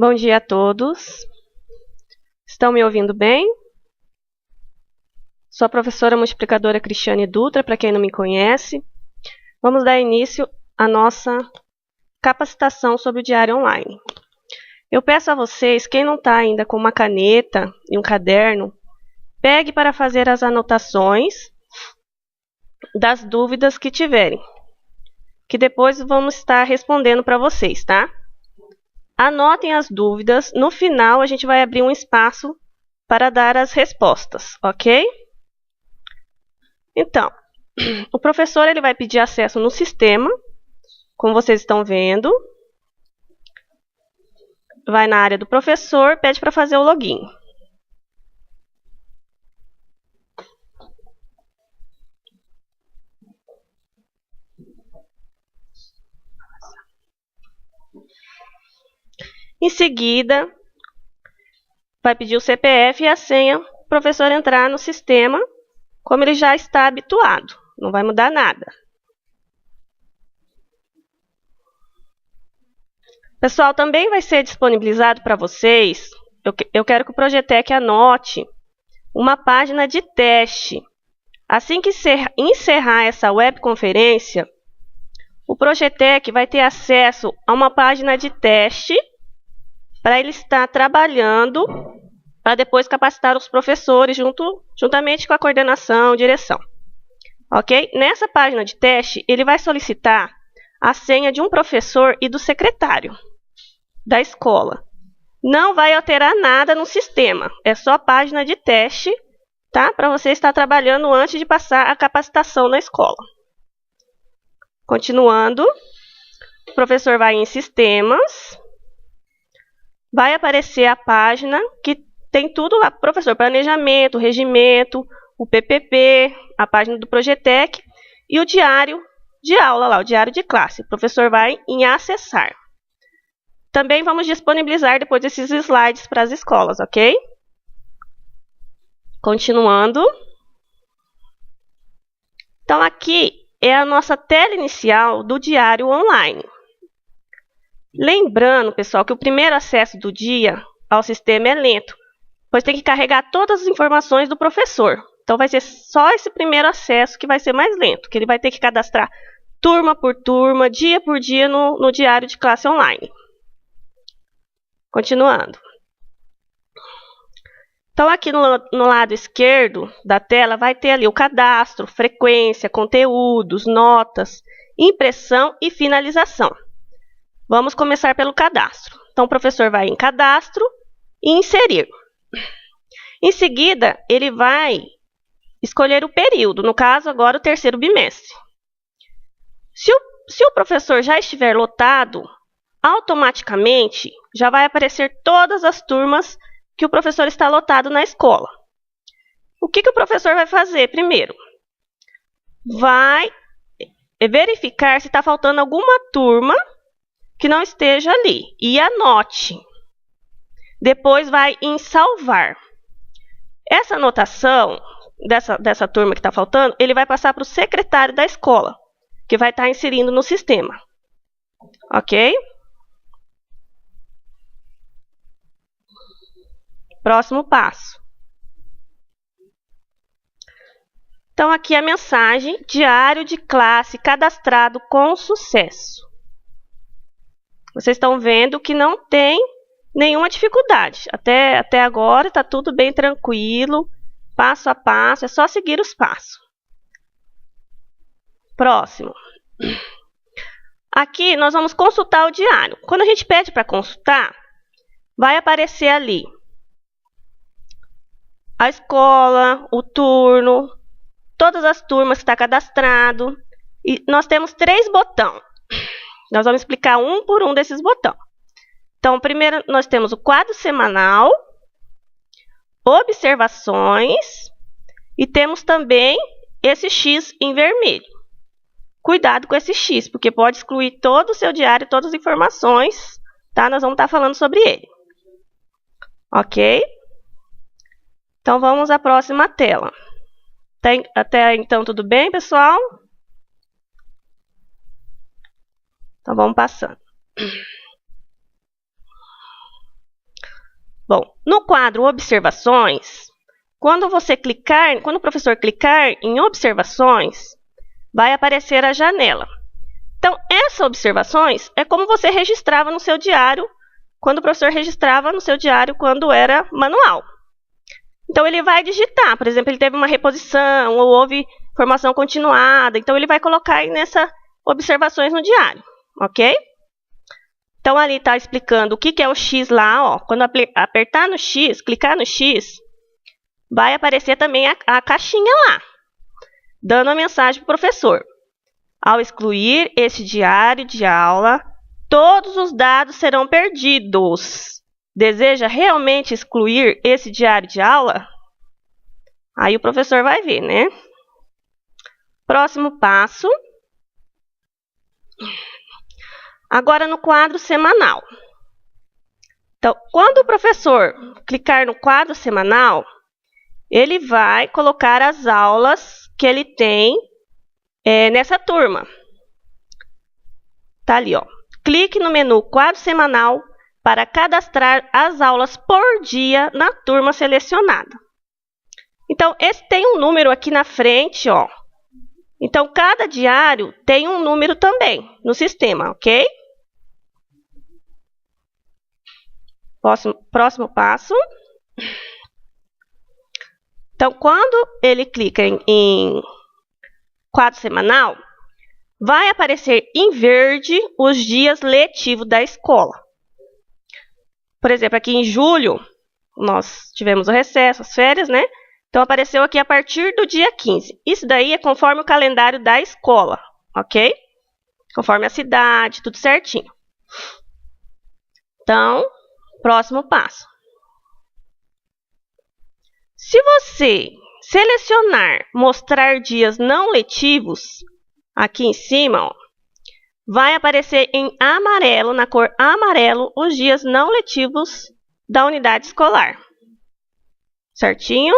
Bom dia a todos. Estão me ouvindo bem? Sou a professora multiplicadora Cristiane Dutra, para quem não me conhece. Vamos dar início à nossa capacitação sobre o diário online. Eu peço a vocês, quem não está ainda com uma caneta e um caderno, pegue para fazer as anotações das dúvidas que tiverem, que depois vamos estar respondendo para vocês, tá? Anotem as dúvidas, no final a gente vai abrir um espaço para dar as respostas, ok? Então, o professor ele vai pedir acesso no sistema, como vocês estão vendo. Vai na área do professor, pede para fazer o login. Em seguida, vai pedir o CPF e a senha para o professor entrar no sistema, como ele já está habituado. Não vai mudar nada. Pessoal, também vai ser disponibilizado para vocês, eu quero que o Projetec anote uma página de teste. Assim que encerrar essa webconferência, o Projetec vai ter acesso a uma página de teste para ele estar trabalhando, para depois capacitar os professores juntamente com a coordenação e direção. Ok? Nessa página de teste, ele vai solicitar a senha de um professor e do secretário da escola. Não vai alterar nada no sistema, é só a página de teste, tá? Para você estar trabalhando antes de passar a capacitação na escola. Continuando, o professor vai em sistemas, vai aparecer a página que tem tudo lá, professor, planejamento, regimento, o PPP, a página do Projetec e o diário de aula lá, o diário de classe. O professor vai em acessar. Também vamos disponibilizar depois esses slides para as escolas, ok? Continuando. Então, aqui é a nossa tela inicial do diário online. Lembrando, pessoal, que o primeiro acesso do dia ao sistema é lento, pois tem que carregar todas as informações do professor. Então, vai ser só esse primeiro acesso que vai ser mais lento, que ele vai ter que cadastrar turma por turma, dia por dia no diário de classe online. Continuando. Então, aqui no lado esquerdo da tela vai ter ali o cadastro, frequência, conteúdos, notas, impressão e finalização. Vamos começar pelo cadastro. Então, o professor vai em cadastro e inserir. Em seguida, ele vai escolher o período, no caso, agora o terceiro bimestre. Se o professor já estiver lotado, automaticamente já vai aparecer todas as turmas que o professor está lotado na escola. O que o professor vai fazer primeiro? Vai verificar se está faltando alguma turma que não esteja ali e anote. Depois vai em salvar. Essa anotação dessa turma que está faltando, ele vai passar para o secretário da escola, que vai estar inserindo no sistema. Ok? Próximo passo. Então, aqui a mensagem: diário de classe cadastrado com sucesso. Vocês estão vendo que não tem nenhuma dificuldade. Até agora está tudo bem tranquilo, passo a passo, é só seguir os passos. Próximo. Aqui nós vamos consultar o diário. Quando a gente pede para consultar, vai aparecer ali a escola, o turno, todas as turmas que está cadastrado. E nós temos 3 botões. Nós vamos explicar um por um desses botões. Então, primeiro nós temos o quadro semanal, observações e temos também esse X em vermelho. Cuidado com esse X, porque pode excluir todo o seu diário, todas as informações, tá? Nós vamos estar falando sobre ele. Ok? Então, vamos à próxima tela. Até então, tudo bem, pessoal? Então, vamos passando. Bom, no quadro Observações, quando o professor clicar em Observações, vai aparecer a janela. Então, essas observações é como você registrava no seu diário, quando o professor registrava no seu diário quando era manual. Então, ele vai digitar, por exemplo, ele teve uma reposição ou houve formação continuada, então ele vai colocar aí nessas observações no diário, ok? Então, ali está explicando o que é o X lá, ó. Quando apertar no X, clicar no X, vai aparecer também a caixinha lá, dando a mensagem para o professor. Ao excluir esse diário de aula, todos os dados serão perdidos. Deseja realmente excluir esse diário de aula? Aí o professor vai ver, né? Próximo passo. Agora no quadro semanal. Então, quando o professor clicar no quadro semanal, ele vai colocar as aulas que ele tem nessa turma. Tá ali, ó. Clique no menu quadro semanal para cadastrar as aulas por dia na turma selecionada. Então, esse tem um número aqui na frente, ó. Então, cada diário tem um número também no sistema, ok? Próximo passo. Então, quando ele clica em quadro semanal, vai aparecer em verde os dias letivos da escola. Por exemplo, aqui em julho, nós tivemos o recesso, as férias, né? Então, apareceu aqui a partir do dia 15. Isso daí é conforme o calendário da escola, ok? Conforme a cidade, tudo certinho. Então, próximo passo. Se você selecionar mostrar dias não letivos, aqui em cima, ó, vai aparecer em amarelo, na cor amarelo, os dias não letivos da unidade escolar. Certinho?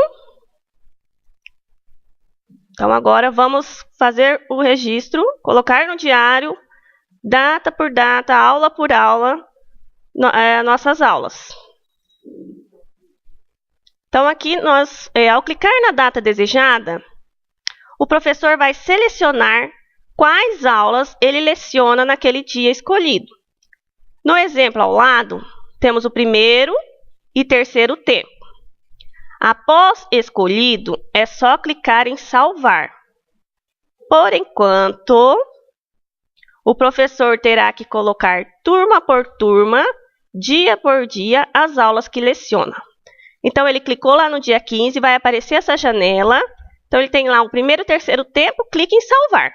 Então, agora vamos fazer o registro, colocar no diário, data por data, aula por aula, nossas aulas. Então, aqui, ao clicar na data desejada, o professor vai selecionar quais aulas ele leciona naquele dia escolhido. No exemplo ao lado, temos o primeiro e terceiro tempo. Após escolhido, é só clicar em salvar. Por enquanto, o professor terá que colocar turma por turma, dia por dia, as aulas que leciona. Então, ele clicou lá no dia 15, vai aparecer essa janela. Então, ele tem lá o primeiro e terceiro tempo, clique em salvar.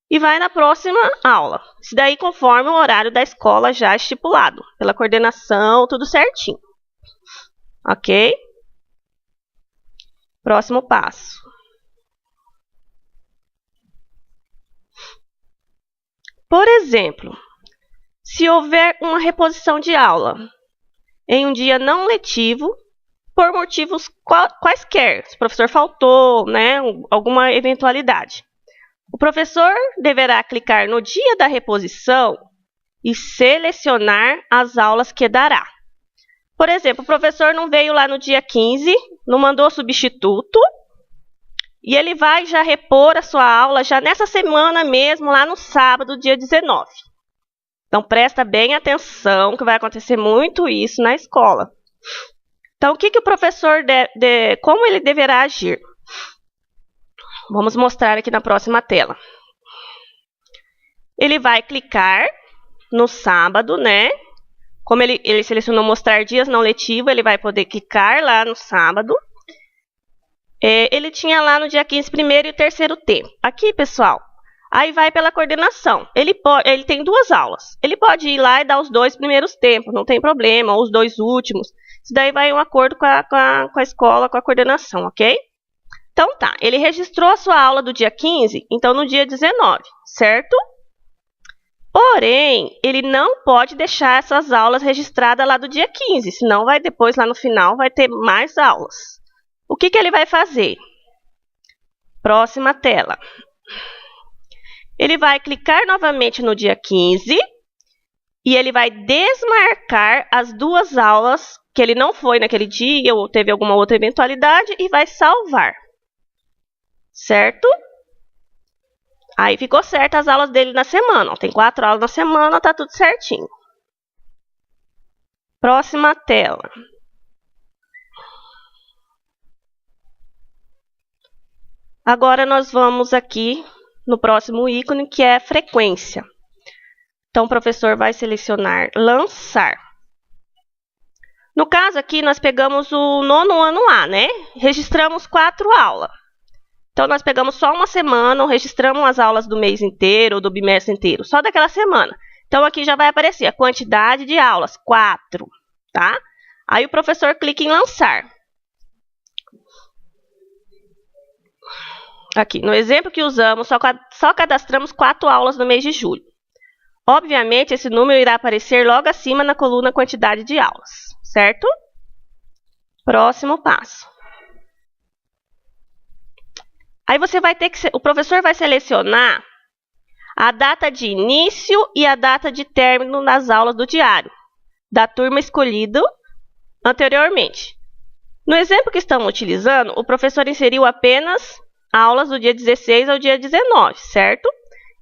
E vai na próxima aula. Isso daí conforme o horário da escola já estipulado, pela coordenação, tudo certinho. Ok? Próximo passo. Por exemplo, se houver uma reposição de aula em um dia não letivo, por motivos quaisquer, se o professor faltou, né, alguma eventualidade. O professor deverá clicar no dia da reposição e selecionar as aulas que dará. Por exemplo, o professor não veio lá no dia 15, não mandou substituto, e ele vai já repor a sua aula já nessa semana mesmo, lá no sábado, dia 19. Então, presta bem atenção, que vai acontecer muito isso na escola. Então, o que o professor, como ele deverá agir? Vamos mostrar aqui na próxima tela. Ele vai clicar no sábado, né? Como ele selecionou mostrar dias não letivo, ele vai poder clicar lá no sábado. Ele tinha lá no dia 15 primeiro e terceiro tempo. Aqui, pessoal, aí vai pela coordenação. Ele tem duas aulas. Ele pode ir lá e dar os 2 primeiros tempos, não tem problema, ou os 2 últimos. Isso daí vai em um acordo com a escola, com a coordenação, ok? Então tá, ele registrou a sua aula do dia 15, então no dia 19, certo? Porém, ele não pode deixar essas aulas registradas lá do dia 15, senão vai depois, lá no final, vai ter mais aulas. O que ele vai fazer? Próxima tela. Ele vai clicar novamente no dia 15 e ele vai desmarcar as 2 aulas que ele não foi naquele dia ou teve alguma outra eventualidade e vai salvar. Certo? Aí ficou certo as aulas dele na semana. Ó, tem 4 aulas na semana, tá tudo certinho. Próxima tela. Agora nós vamos aqui no próximo ícone, que é frequência. Então, o professor vai selecionar lançar. No caso aqui, nós pegamos o 9º ano A, né? Registramos 4 aulas. Então, nós pegamos só uma semana, registramos as aulas do mês inteiro ou do bimestre inteiro, só daquela semana. Então, aqui já vai aparecer a quantidade de aulas, 4, tá? Aí, o professor clica em lançar. Aqui, no exemplo que usamos, só cadastramos 4 aulas no mês de julho. Obviamente, esse número irá aparecer logo acima na coluna quantidade de aulas, certo? Próximo passo. Aí você vai ter que, o professor vai selecionar a data de início e a data de término nas aulas do diário, da turma escolhida anteriormente. No exemplo que estamos utilizando, o professor inseriu apenas aulas do dia 16 ao dia 19, certo?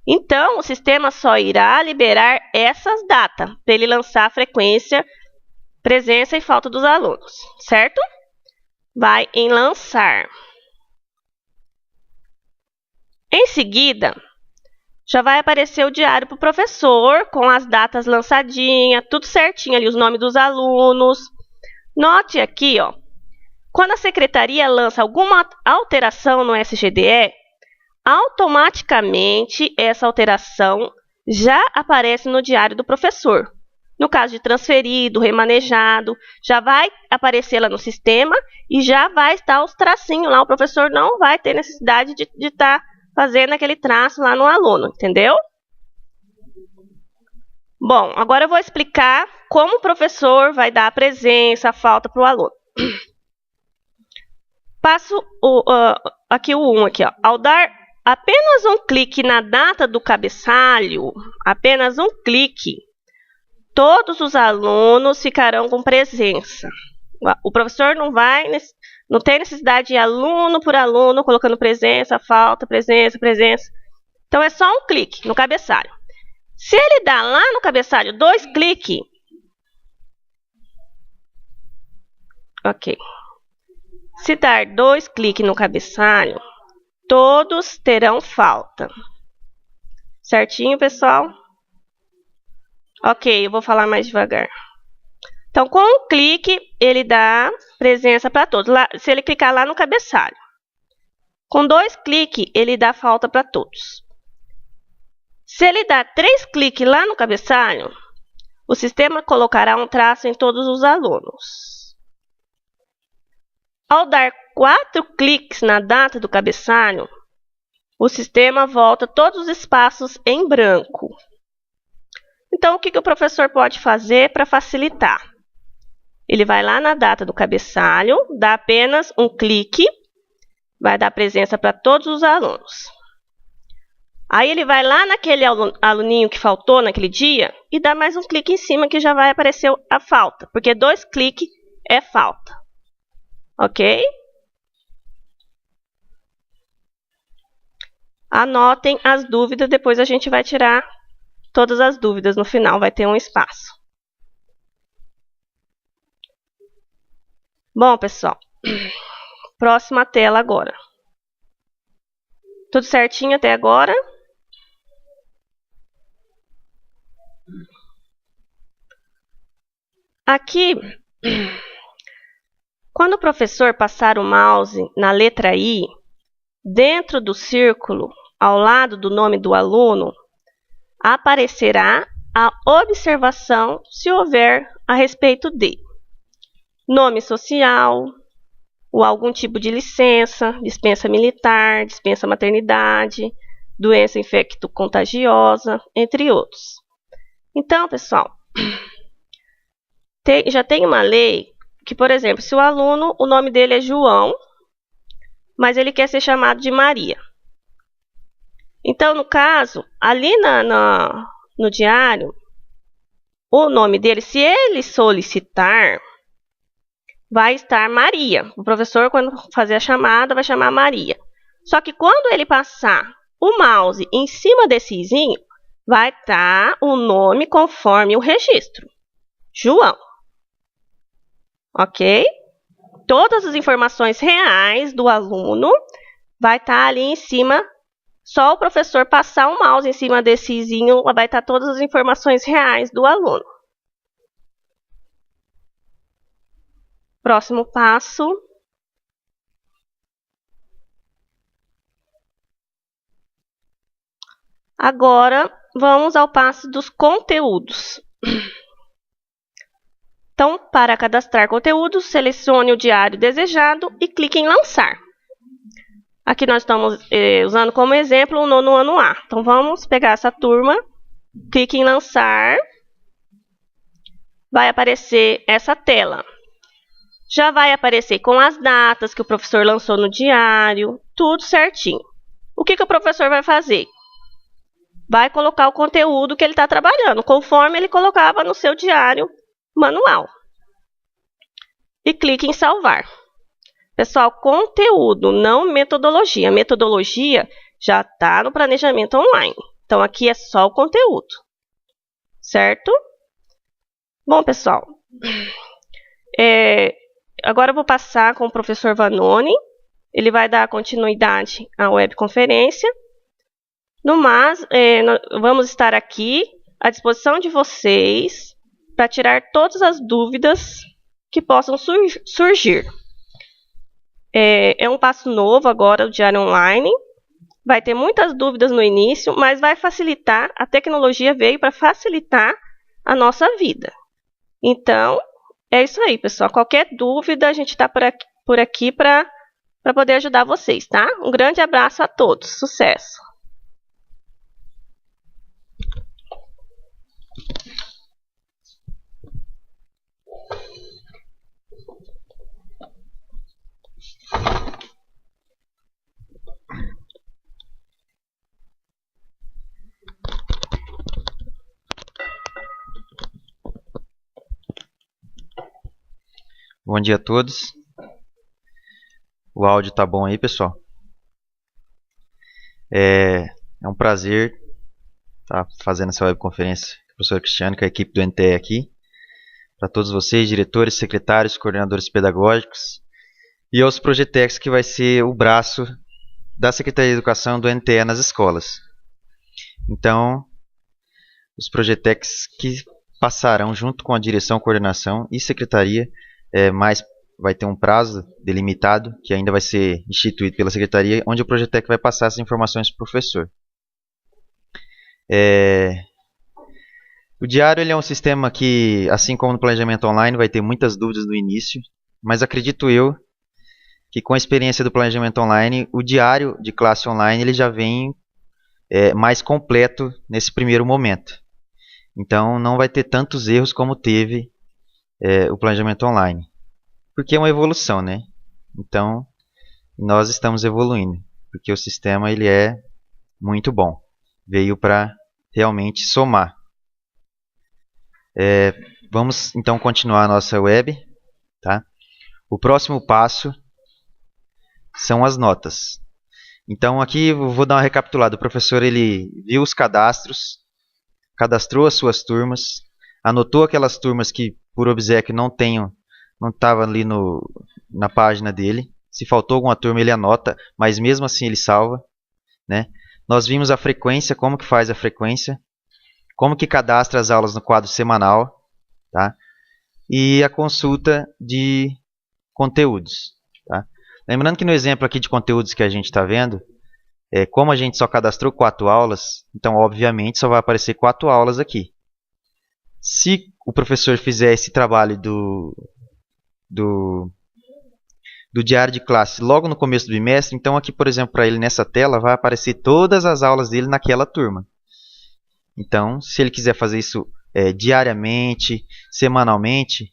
Então, o sistema só irá liberar essas datas para ele lançar a frequência, presença e falta dos alunos, certo? Vai em lançar. Em seguida, já vai aparecer o diário para o professor, com as datas lançadinhas, tudo certinho ali, os nomes dos alunos. Note aqui, ó, quando a secretaria lança alguma alteração no SGDE, automaticamente essa alteração já aparece no diário do professor. No caso de transferido, remanejado, já vai aparecer lá no sistema e já vai estar os tracinhos lá. O professor não vai ter necessidade de estar fazendo aquele traço lá no aluno, entendeu? Bom, agora eu vou explicar como o professor vai dar a presença, a falta para o aluno. Passo aqui o 1 aqui, ó. Ao dar apenas um clique na data do cabeçalho, apenas um clique, todos os alunos ficarão com presença. O professor não tem necessidade de aluno por aluno, colocando presença, falta, presença, presença. Então, é só um clique no cabeçalho. Se ele dá lá no cabeçalho 2 cliques, ok. Se dar 2 cliques no cabeçalho, todos terão falta. Certinho, pessoal? Ok, eu vou falar mais devagar. Então, com um clique, ele dá presença para todos. Se ele clicar lá no cabeçalho. Com 2 cliques, ele dá falta para todos. Se ele dá 3 cliques lá no cabeçalho, o sistema colocará um traço em todos os alunos. Ao dar 4 cliques na data do cabeçalho, o sistema volta todos os espaços em branco. Então, o que o professor pode fazer para facilitar? Ele vai lá na data do cabeçalho, dá apenas um clique, vai dar presença para todos os alunos. Aí ele vai lá naquele aluninho que faltou naquele dia e dá mais um clique em cima que já vai aparecer a falta, porque 2 cliques é falta. Ok? Anotem as dúvidas, depois a gente vai tirar todas as dúvidas. No final vai ter um espaço. Bom, pessoal, próxima tela agora. Tudo certinho até agora? Aqui, quando o professor passar o mouse na letra I, dentro do círculo, ao lado do nome do aluno, aparecerá a observação se houver a respeito de nome social, ou algum tipo de licença, dispensa militar, dispensa maternidade, doença infecto-contagiosa, entre outros. Então, pessoal, já tem uma lei que, por exemplo, se o aluno, o nome dele é João, mas ele quer ser chamado de Maria. Então, no caso, ali no diário, o nome dele, se ele solicitar, vai estar Maria. O professor, quando fazer a chamada, vai chamar Maria. Só que quando ele passar o mouse em cima desse izinho, vai estar o nome conforme o registro. João. Ok? Todas as informações reais do aluno vai estar ali em cima. Só o professor passar o mouse em cima desse izinho, vai estar todas as informações reais do aluno. Próximo passo. Agora, vamos ao passo dos conteúdos. Então, para cadastrar conteúdos, selecione o diário desejado e clique em lançar. Aqui nós estamos usando como exemplo o nono ano A. Então, vamos pegar essa turma, clique em lançar. Vai aparecer essa tela. Já vai aparecer com as datas que o professor lançou no diário, tudo certinho. O que o professor vai fazer? Vai colocar o conteúdo que ele está trabalhando, conforme ele colocava no seu diário manual. E clique em salvar. Pessoal, conteúdo, não metodologia. Metodologia já está no planejamento online. Então, aqui é só o conteúdo. Certo? Bom, pessoal, agora eu vou passar com o professor Vanoni. Ele vai dar continuidade à webconferência. No mais, vamos estar aqui à disposição de vocês para tirar todas as dúvidas que possam surgir. É um passo novo agora, o diário online. Vai ter muitas dúvidas no início, mas vai facilitar. A tecnologia veio para facilitar a nossa vida. Então, é isso aí, pessoal. Qualquer dúvida, a gente está por aqui para poder ajudar vocês, tá? Um grande abraço a todos. Sucesso! Bom dia a todos. O áudio tá bom aí, pessoal? É um prazer estar fazendo essa webconferência com o professor Cristiano, com a equipe do NTE aqui. Para todos vocês, diretores, secretários, coordenadores pedagógicos e aos Projetex, que vai ser o braço da Secretaria de Educação do NTE nas escolas. Então, os Projetex que passarão junto com a direção, coordenação e secretaria, mas vai ter um prazo delimitado, que ainda vai ser instituído pela secretaria, onde o Projetec vai passar essas informações para o professor. O diário ele é um sistema que, assim como no planejamento online, vai ter muitas dúvidas no início, mas acredito eu que com a experiência do planejamento online, o diário de classe online ele já vem mais completo nesse primeiro momento. Então não vai ter tantos erros como teve o planejamento online. Porque é uma evolução, né? Então, nós estamos evoluindo. Porque o sistema ele é muito bom. Veio para realmente somar. Vamos então continuar a nossa web. Tá? O próximo passo são as notas. Então aqui eu vou dar uma recapitulada. O professor ele viu os cadastros, cadastrou as suas turmas, anotou aquelas turmas que por obséquio não estava ali na página dele. Se faltou alguma turma ele anota, mas mesmo assim ele salva, né? Nós vimos a frequência, como que faz a frequência, como que cadastra as aulas no quadro semanal, tá? E a consulta de conteúdos. Tá? Lembrando que no exemplo aqui de conteúdos que a gente está vendo, como a gente só cadastrou 4 aulas, então obviamente só vai aparecer 4 aulas aqui. Se o professor fizer esse trabalho do diário de classe logo no começo do bimestre, então aqui, por exemplo, para ele nessa tela vai aparecer todas as aulas dele naquela turma. Então, se ele quiser fazer isso diariamente, semanalmente,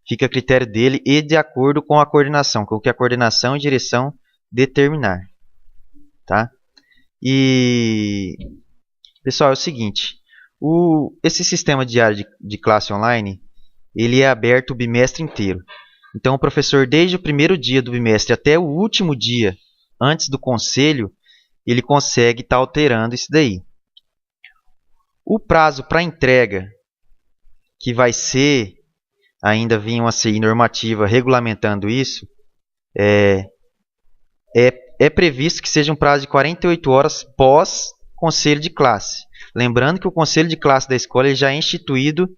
fica a critério dele e de acordo com a coordenação, com o que a coordenação e direção determinar. Tá? E, pessoal, é o seguinte, esse sistema diário de classe online, ele é aberto o bimestre inteiro. Então o professor, desde o primeiro dia do bimestre até o último dia antes do conselho, ele consegue estar alterando isso daí. O prazo para entrega, que vai ser, ainda vir uma CI normativa regulamentando isso, é previsto que seja um prazo de 48 horas pós conselho de classe. Lembrando que o conselho de classe da escola ele já é instituído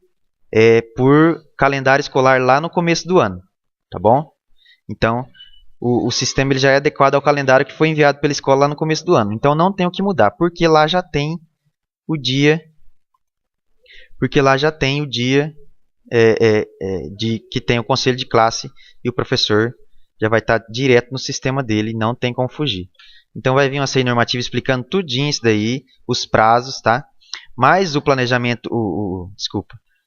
por calendário escolar lá no começo do ano, tá bom? Então, o sistema ele já é adequado ao calendário que foi enviado pela escola lá no começo do ano. Então, não tem o que mudar, porque lá já tem o dia, de que tem o conselho de classe e o professor já vai estar direto no sistema dele, não tem como fugir. Então vai vir uma CI normativa explicando tudinho isso daí, os prazos, tá? Mas o planejamento,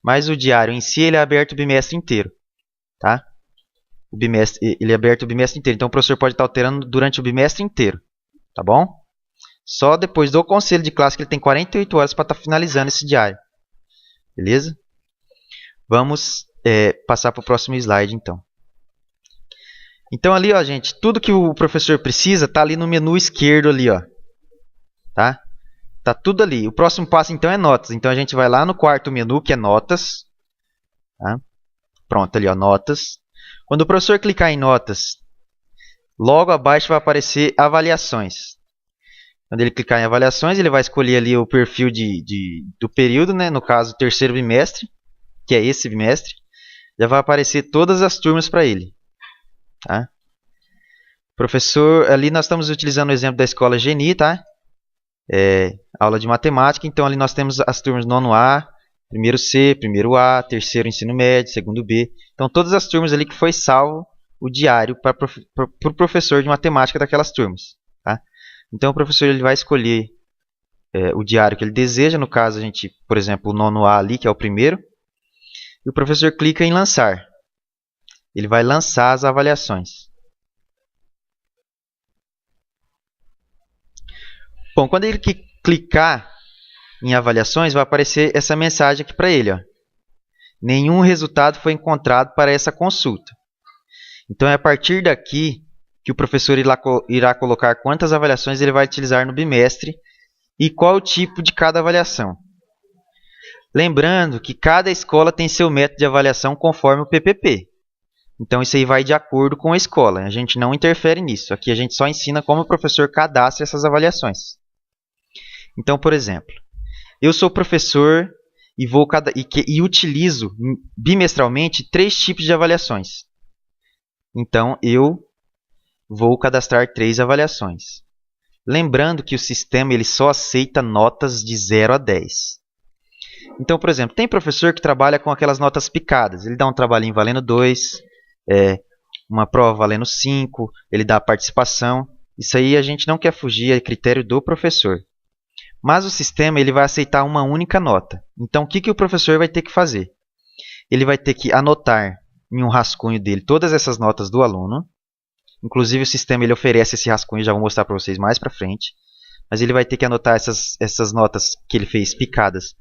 mas o diário em si ele é aberto o bimestre inteiro, tá? Ele é aberto o bimestre inteiro, então o professor pode estar alterando durante o bimestre inteiro, tá bom? Só depois do conselho de classe que ele tem 48 horas para estar finalizando esse diário, beleza? Vamos passar para o próximo slide, então. Então ali, ó, gente, tudo que o professor precisa está ali no menu esquerdo ali, ó. Tá? Tá tudo ali. O próximo passo então é notas. Então a gente vai lá no quarto menu, que é notas. Tá? Pronto, ali, ó, notas. Quando o professor clicar em notas, logo abaixo vai aparecer avaliações. Quando ele clicar em avaliações, ele vai escolher ali o perfil do período, né? No caso, o terceiro bimestre, que é esse bimestre. Já vai aparecer todas as turmas para ele. Tá? Professor, ali nós estamos utilizando o exemplo da escola Geni, tá? Aula de matemática, então ali nós temos as turmas nono A, primeiro C, primeiro A, terceiro ensino médio, segundo B. Então todas as turmas ali que foi salvo o diário para o professor de matemática daquelas turmas. Tá? Então o professor ele vai escolher o diário que ele deseja, no caso a gente, por exemplo, o nono A ali, que é o primeiro, e o professor clica em lançar. Ele vai lançar as avaliações. Bom, quando ele clicar em avaliações, vai aparecer essa mensagem aqui para ele. Ó. Nenhum resultado foi encontrado para essa consulta. Então, é a partir daqui que o professor irá colocar quantas avaliações ele vai utilizar no bimestre e qual o tipo de cada avaliação. Lembrando que cada escola tem seu método de avaliação conforme o PPP. Então, isso aí vai de acordo com a escola. A gente não interfere nisso. Aqui a gente só ensina como o professor cadastra essas avaliações. Então, por exemplo, eu sou professor e utilizo bimestralmente 3 tipos de avaliações. Então, eu vou cadastrar 3 avaliações. Lembrando que o sistema ele só aceita notas de 0 a 10. Então, por exemplo, tem professor que trabalha com aquelas notas picadas. Ele dá um trabalhinho valendo 2, uma prova valendo 5, ele dá a participação. Isso aí a gente não quer fugir, é critério do professor. Mas o sistema ele vai aceitar uma única nota. Então, o que o professor vai ter que fazer? Ele vai ter que anotar em um rascunho dele todas essas notas do aluno. Inclusive, o sistema ele oferece esse rascunho, já vou mostrar para vocês mais para frente. Mas ele vai ter que anotar essas notas que ele fez picadas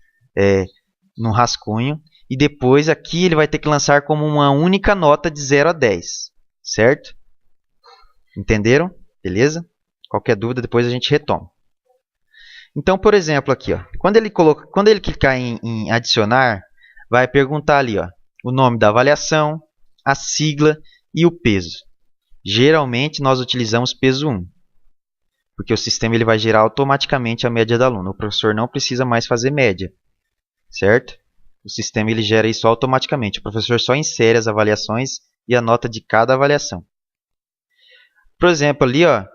num rascunho. E depois aqui ele vai ter que lançar como uma única nota de 0 a 10. Certo? Entenderam? Beleza? Qualquer dúvida depois a gente retoma. Então, por exemplo, aqui, ó, quando ele clicar em adicionar, vai perguntar ali, ó, o nome da avaliação, a sigla e o peso. Geralmente, nós utilizamos peso 1, porque o sistema ele vai gerar automaticamente a média do aluno. O professor não precisa mais fazer média, certo? O sistema ele gera isso automaticamente. O professor só insere as avaliações e a nota de cada avaliação. Por exemplo, ali, ó,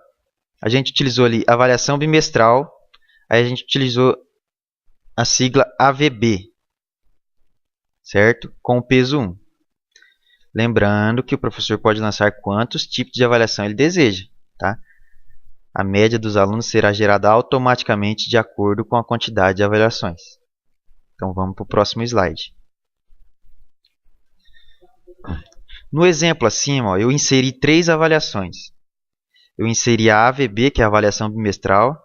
a gente utilizou ali avaliação bimestral. Aí a gente utilizou a sigla AVB, certo? Com o peso 1. Lembrando que o professor pode lançar quantos tipos de avaliação ele deseja. Tá? A média dos alunos será gerada automaticamente de acordo com a quantidade de avaliações. Então vamos para o próximo slide. No exemplo acima, ó, eu inseri 3 avaliações. Eu inseri a AVB, que é a avaliação bimestral,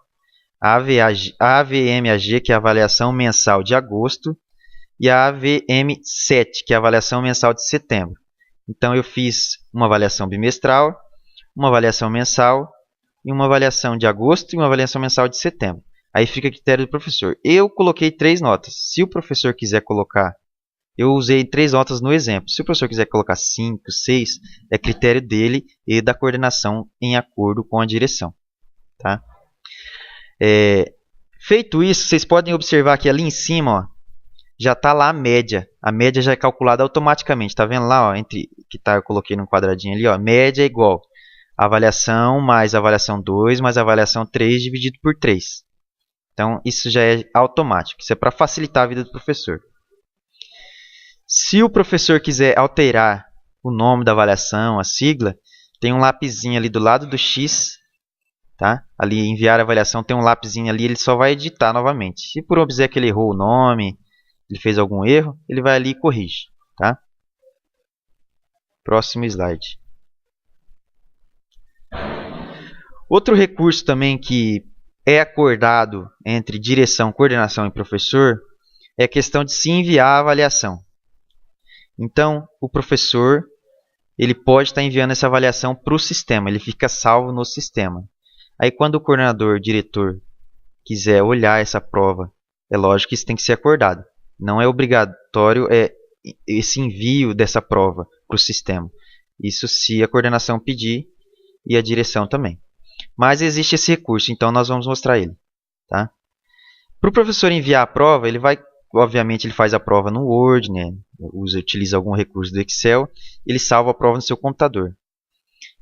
a AVMAG, que é a avaliação mensal de agosto, e a AVM7, que é a avaliação mensal de setembro. Então eu fiz uma avaliação bimestral, uma avaliação mensal, e uma avaliação de agosto e uma avaliação mensal de setembro. Aí fica a critério do professor. Eu coloquei 3 notas. Se o professor quiser colocar, eu usei 3 notas no exemplo. Se o professor quiser colocar 5, 6, é critério dele e da coordenação em acordo com a direção. Tá? Feito isso, vocês podem observar que ali em cima, ó, já está lá a média. A média já é calculada automaticamente. Está vendo lá, ó, eu coloquei num quadradinho ali, ó, média é igual a avaliação mais a avaliação 2 mais a avaliação 3 dividido por 3. Então, isso já é automático. Isso é para facilitar a vida do professor. Se o professor quiser alterar o nome da avaliação, a sigla, tem um lapisinho ali do lado do X. Tá? Ali, enviar a avaliação, tem um lapisinho ali, ele só vai editar novamente. Se por observar que ele errou o nome, ele fez algum erro, ele vai ali e corrige. Tá? Próximo slide. Outro recurso também que é acordado entre direção, coordenação e professor é a questão de se enviar a avaliação. Então, o professor ele pode estar enviando essa avaliação para o sistema, ele fica salvo no sistema. Aí, quando o coordenador, diretor, quiser olhar essa prova, é lógico que isso tem que ser acordado. Não é obrigatório esse envio dessa prova para o sistema. Isso se a coordenação pedir e a direção também. Mas existe esse recurso, então nós vamos mostrar ele. Tá? Para o professor enviar a prova, obviamente ele faz a prova no Word, né? Utiliza algum recurso do Excel, ele salva a prova no seu computador.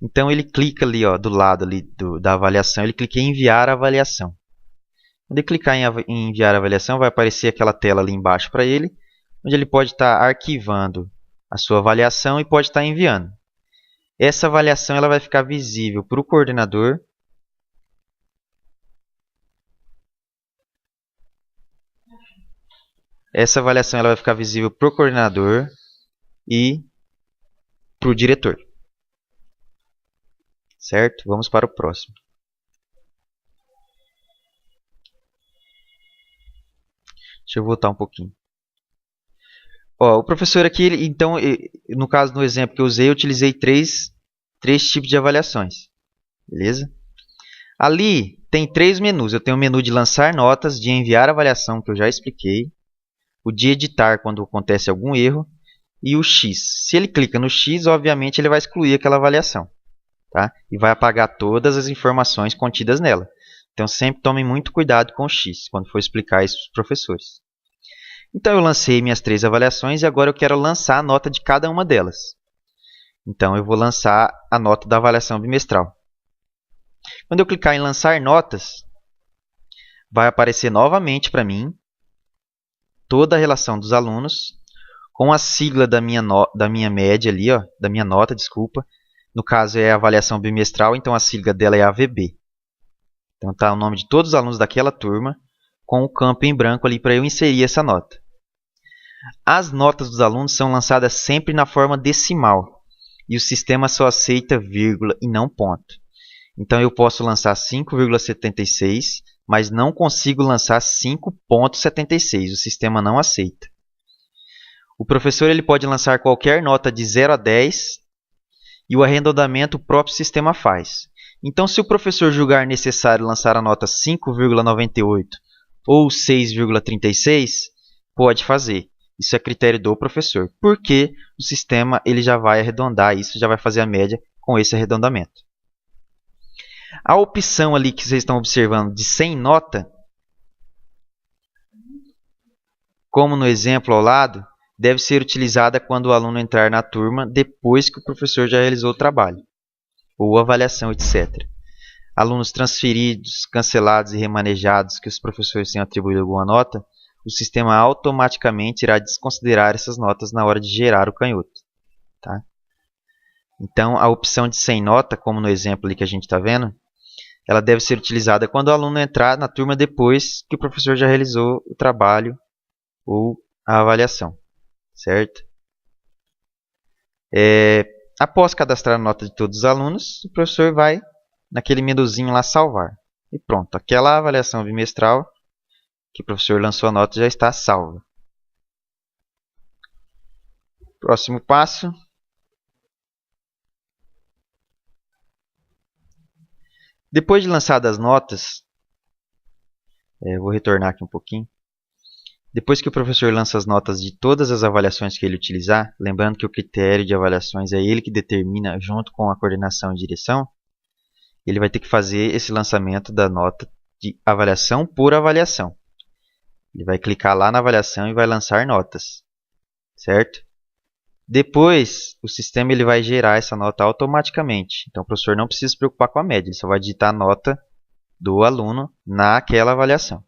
Então ele clica ali, ó, do lado ali da avaliação, ele clica em enviar a avaliação. Quando ele clicar em enviar a avaliação, vai aparecer aquela tela ali embaixo para ele, onde ele pode estar arquivando a sua avaliação e pode estar enviando. Essa avaliação ela vai ficar visível para o coordenador. Essa avaliação ela vai ficar visível para o coordenador e para o diretor. Certo? Vamos para o próximo. Deixa eu voltar um pouquinho. Ó, o professor aqui, então, no caso, no exemplo que eu usei, eu utilizei três tipos de avaliações. Beleza? Ali tem 3 menus. Eu tenho o menu de lançar notas, de enviar avaliação, que eu já expliquei. O de editar, quando acontece algum erro. E o X. Se ele clica no X, obviamente ele vai excluir aquela avaliação. Tá? E vai apagar todas as informações contidas nela. Então sempre tomem muito cuidado com o X, quando for explicar isso para os professores. Então eu lancei minhas 3 avaliações e agora eu quero lançar a nota de cada uma delas. Então eu vou lançar a nota da avaliação bimestral. Quando eu clicar em lançar notas, vai aparecer novamente para mim toda a relação dos alunos com a sigla da minha média ali, ó, da minha nota, desculpa. No caso é a avaliação bimestral, então a sigla dela é AVB. Então está o nome de todos os alunos daquela turma com o campo em branco ali para eu inserir essa nota. As notas dos alunos são lançadas sempre na forma decimal e o sistema só aceita vírgula e não ponto. Então eu posso lançar 5,76, mas não consigo lançar 5,76. O sistema não aceita. O professor ele pode lançar qualquer nota de 0 a 10 e o arredondamento o próprio sistema faz. Então, se o professor julgar necessário lançar a nota 5,98 ou 6,36, pode fazer. Isso é critério do professor, porque o sistema ele já vai arredondar isso, já vai fazer a média com esse arredondamento. A opção ali que vocês estão observando de sem nota, como no exemplo ao lado, deve ser utilizada quando o aluno entrar na turma depois que o professor já realizou o trabalho, ou avaliação, etc. Alunos transferidos, cancelados e remanejados que os professores tenham atribuído alguma nota, o sistema automaticamente irá desconsiderar essas notas na hora de gerar o canhoto. Tá? Então, a opção de sem nota, como no exemplo ali que a gente está vendo, ela deve ser utilizada quando o aluno entrar na turma depois que o professor já realizou o trabalho ou a avaliação. Certo? Após cadastrar a nota de todos os alunos, o professor vai naquele menuzinho lá salvar. E pronto, aquela avaliação bimestral que o professor lançou a nota já está salva. Próximo passo. Depois de lançadas as notas, vou retornar aqui um pouquinho. Depois que o professor lança as notas de todas as avaliações que ele utilizar, lembrando que o critério de avaliações é ele que determina junto com a coordenação e direção, ele vai ter que fazer esse lançamento da nota de avaliação por avaliação. Ele vai clicar lá na avaliação e vai lançar notas, certo? Depois, o sistema ele vai gerar essa nota automaticamente. Então, o professor não precisa se preocupar com a média, ele só vai digitar a nota do aluno naquela avaliação.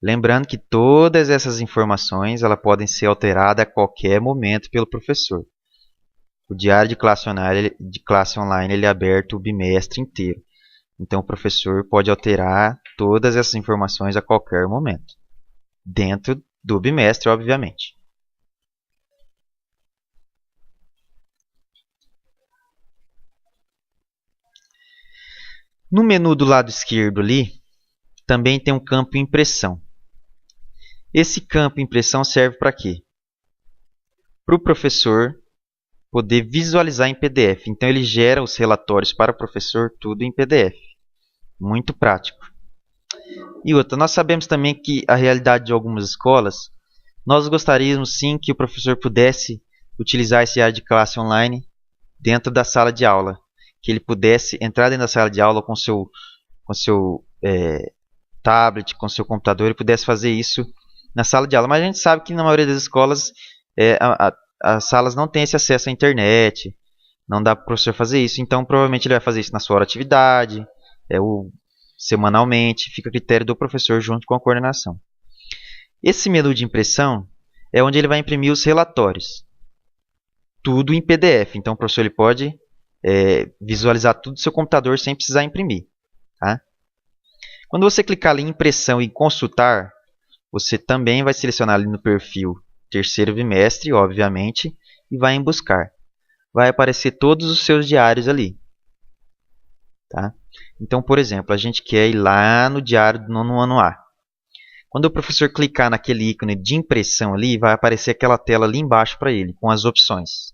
Lembrando que todas essas informações elas podem ser alteradas a qualquer momento pelo professor. O diário de classe online ele é aberto o bimestre inteiro. Então, o professor pode alterar todas essas informações a qualquer momento. Dentro do bimestre, obviamente. No menu do lado esquerdo ali, também tem um campo impressão. Esse campo impressão serve para quê? Para o professor poder visualizar em PDF. Então, ele gera os relatórios para o professor tudo em PDF. Muito prático. E outra, nós sabemos também que a realidade de algumas escolas, nós gostaríamos sim que o professor pudesse utilizar esse diário de classe online dentro da sala de aula. Que ele pudesse entrar dentro da sala de aula com seu tablet, com seu computador, ele pudesse fazer isso na sala de aula. Mas a gente sabe que na maioria das escolas as salas não têm esse acesso à internet, não dá para o professor fazer isso. Então provavelmente ele vai fazer isso na sua hora de atividade, semanalmente, fica a critério do professor junto com a coordenação. Esse menu de impressão é onde ele vai imprimir os relatórios. Tudo em PDF. Então o professor ele pode visualizar tudo do seu computador sem precisar imprimir. Tá? Quando você clicar ali em impressão e consultar, você também vai selecionar ali no perfil terceiro bimestre, obviamente, e vai em buscar. Vai aparecer todos os seus diários ali. Tá? Então, por exemplo, a gente quer ir lá no diário do nono ano A. Quando o professor clicar naquele ícone de impressão ali, vai aparecer aquela tela ali embaixo para ele, com as opções.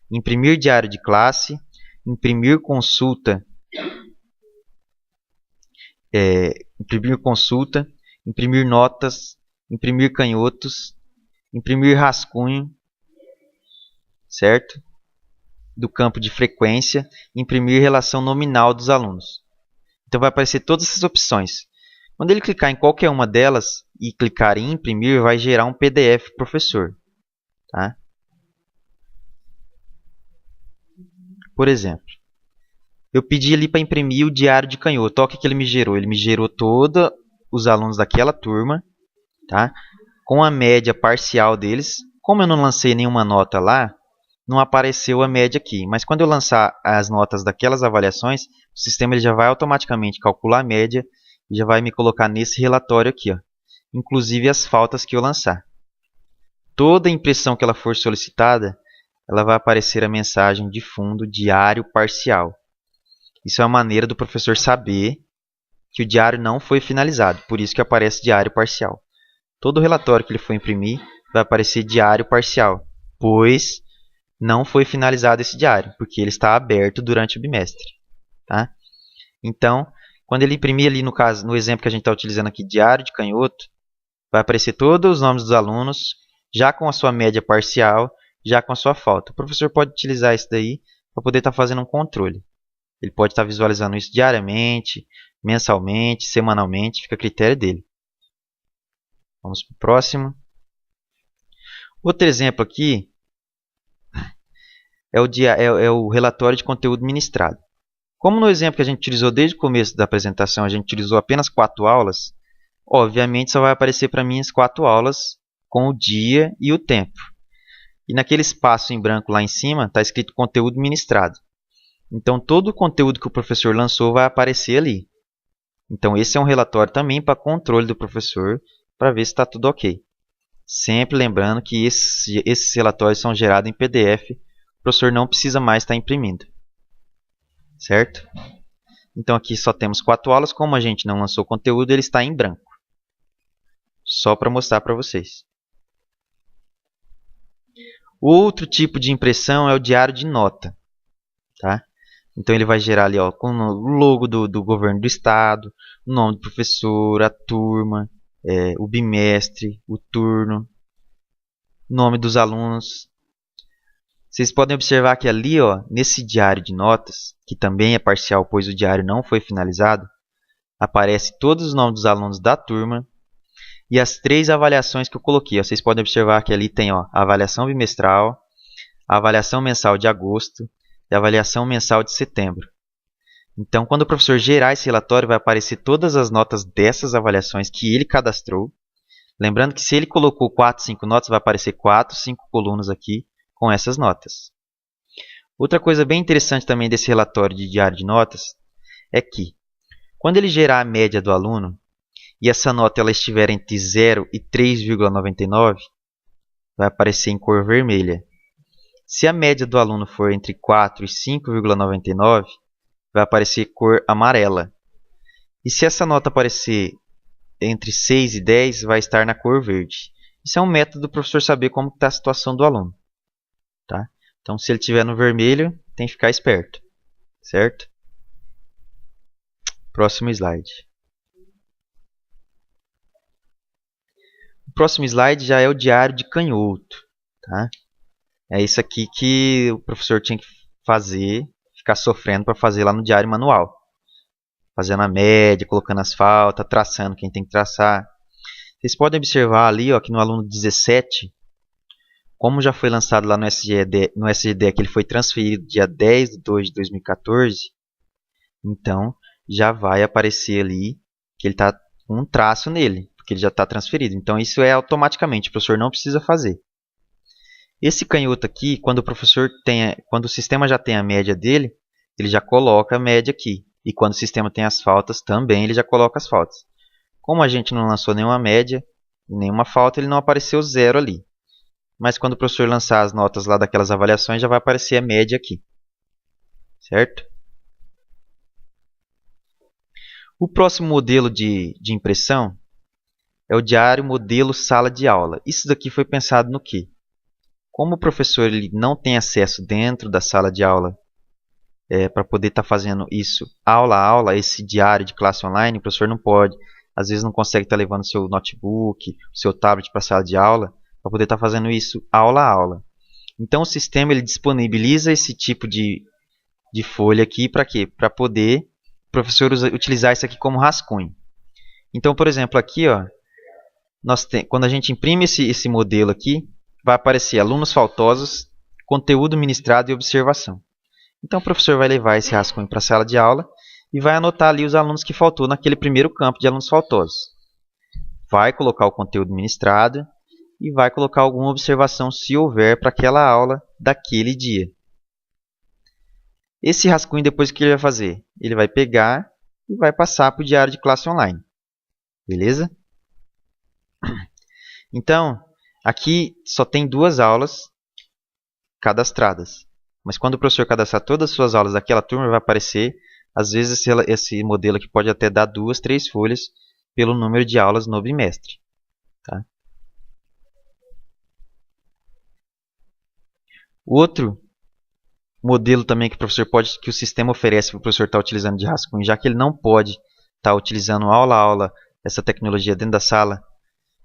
Imprimir diário de classe, imprimir consulta, imprimir notas, imprimir canhotos, imprimir rascunho, certo? Do campo de frequência, imprimir relação nominal dos alunos. Então vai aparecer todas essas opções. Quando ele clicar em qualquer uma delas e clicar em imprimir, vai gerar um PDF para o professor. Tá? Por exemplo, eu pedi ali para imprimir o diário de canhoto. Olha o que ele me gerou. Ele me gerou todos os alunos daquela turma, tá? Com a média parcial deles. Como eu não lancei nenhuma nota lá, não apareceu a média aqui. Mas quando eu lançar as notas daquelas avaliações, o sistema ele já vai automaticamente calcular a média e já vai me colocar nesse relatório aqui, ó. Inclusive as faltas que eu lançar. Toda impressão que ela for solicitada, ela vai aparecer a mensagem de fundo diário parcial. Isso é uma maneira do professor saber que o diário não foi finalizado, por isso que aparece diário parcial. Todo relatório que ele for imprimir vai aparecer diário parcial, pois não foi finalizado esse diário, porque ele está aberto durante o bimestre. Tá? Então, quando ele imprimir ali, no exemplo que a gente está utilizando aqui, diário de canhoto, vai aparecer todos os nomes dos alunos, já com a sua média parcial, já com a sua falta. O professor pode utilizar isso daí para poder estar fazendo um controle. Ele pode estar visualizando isso diariamente, mensalmente, semanalmente, fica a critério dele. Vamos para o próximo. Outro exemplo aqui é o relatório de conteúdo ministrado. Como no exemplo que a gente utilizou desde o começo da apresentação, a gente utilizou apenas 4 aulas, obviamente só vai aparecer para mim as 4 aulas com o dia e o tempo. E naquele espaço em branco lá em cima está escrito conteúdo ministrado. Então todo o conteúdo que o professor lançou vai aparecer ali. Então esse é um relatório também para controle do professor, para ver se está tudo ok. Sempre lembrando que esses relatórios são gerados em PDF, o professor não precisa mais estar imprimindo. Certo? Então aqui só temos 4 aulas, como a gente não lançou conteúdo, ele está em branco. Só para mostrar para vocês. Outro tipo de impressão é o diário de nota. Tá? Então ele vai gerar ali, ó, com o logo do governo do estado, o nome do professor, a turma, o bimestre, o turno, o nome dos alunos. Vocês podem observar que ali, ó, nesse diário de notas, que também é parcial, pois o diário não foi finalizado, aparece todos os nomes dos alunos da turma e as 3 avaliações que eu coloquei. Ó. Vocês podem observar que ali tem, ó, a avaliação bimestral, a avaliação mensal de agosto e a avaliação mensal de setembro. Então, quando o professor gerar esse relatório, vai aparecer todas as notas dessas avaliações que ele cadastrou. Lembrando que se ele colocou 4, 5 notas, vai aparecer 4, 5 colunas aqui com essas notas. Outra coisa bem interessante também desse relatório de diário de notas é que, quando ele gerar a média do aluno, e essa nota ela estiver entre 0 e 3,99, vai aparecer em cor vermelha. Se a média do aluno for entre 4 e 5,99, vai aparecer cor amarela. E se essa nota aparecer entre 6 e 10, vai estar na cor verde. Isso é um método do professor saber como está a situação do aluno. Tá? Então, se ele estiver no vermelho, tem que ficar esperto. Certo? Próximo slide. O próximo slide já é o diário de canhoto. Tá? É isso aqui que o professor tinha que fazer, ficar sofrendo para fazer lá no diário manual. Fazendo a média, colocando as faltas, traçando quem tem que traçar. Vocês podem observar ali, ó, que no aluno 17, como já foi lançado lá no SGD que ele foi transferido dia 10 de 2 de 2014, então já vai aparecer ali que ele está com um traço nele, porque ele já está transferido. Então isso é automaticamente, o professor não precisa fazer. Esse canhoto aqui, quando o sistema já tem a média dele, ele já coloca a média aqui. E quando o sistema tem as faltas, também ele já coloca as faltas. Como a gente não lançou nenhuma média e nenhuma falta, ele não apareceu 0 ali. Mas quando o professor lançar as notas lá daquelas avaliações, já vai aparecer a média aqui. Certo? O próximo modelo de impressão é o diário modelo sala de aula. Isso daqui foi pensado no quê? Como o professor ele não tem acesso dentro da sala de aula para poder estar fazendo isso aula a aula, esse diário de classe online, o professor não pode, às vezes não consegue estar levando seu notebook, seu tablet para a sala de aula, para poder estar fazendo isso aula a aula. Então o sistema ele disponibiliza esse tipo de folha aqui para quê? Para poder o professor utilizar isso aqui como rascunho. Então, por exemplo, aqui, ó, quando a gente imprime esse modelo aqui, vai aparecer alunos faltosos, conteúdo ministrado e observação. Então o professor vai levar esse rascunho para a sala de aula e vai anotar ali os alunos que faltou naquele primeiro campo de alunos faltosos. Vai colocar o conteúdo ministrado e vai colocar alguma observação se houver para aquela aula daquele dia. Esse rascunho depois o que ele vai fazer? Ele vai pegar e vai passar para o diário de classe online. Beleza? Então, aqui só tem 2 aulas cadastradas. Mas quando o professor cadastrar todas as suas aulas daquela turma, vai aparecer, às vezes esse modelo aqui pode até dar 2, 3 folhas pelo número de aulas no bimestre. Tá? Outro modelo também que o sistema oferece para o professor estar utilizando de rascunho, já que ele não pode estar utilizando aula a aula essa tecnologia dentro da sala,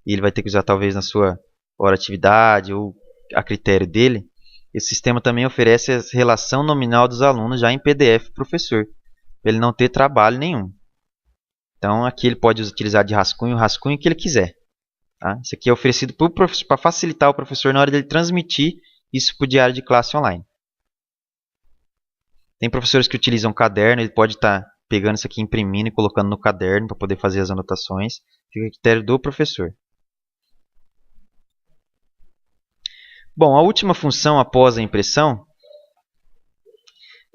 e ele vai ter que usar talvez na sua hora atividade ou a critério dele, esse sistema também oferece a relação nominal dos alunos já em PDF para o professor, para ele não ter trabalho nenhum. Então aqui ele pode utilizar de rascunho o rascunho que ele quiser. Tá? Isso aqui é oferecido para facilitar o professor na hora de ele transmitir isso para o diário de classe online. Tem professores que utilizam caderno, ele pode estar pegando isso aqui, imprimindo e colocando no caderno para poder fazer as anotações. Fica a critério do professor. Bom, a última função após a impressão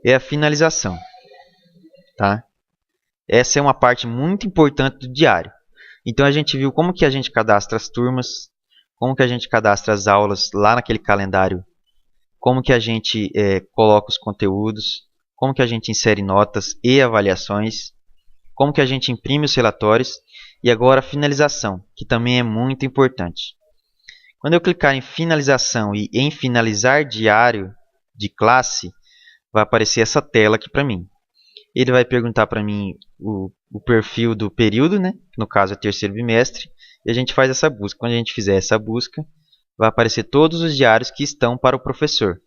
é a finalização. Tá? Essa é uma parte muito importante do diário. Então a gente viu como que a gente cadastra as turmas, como que a gente cadastra as aulas lá naquele calendário, como que a gente coloca os conteúdos, como que a gente insere notas e avaliações, como que a gente imprime os relatórios e agora a finalização, que também é muito importante. Quando eu clicar em finalização e em finalizar diário de classe, vai aparecer essa tela aqui para mim. Ele vai perguntar para mim o perfil do período, né? No caso é terceiro bimestre, e a gente faz essa busca. Quando a gente fizer essa busca, vai aparecer todos os diários que estão para o professor.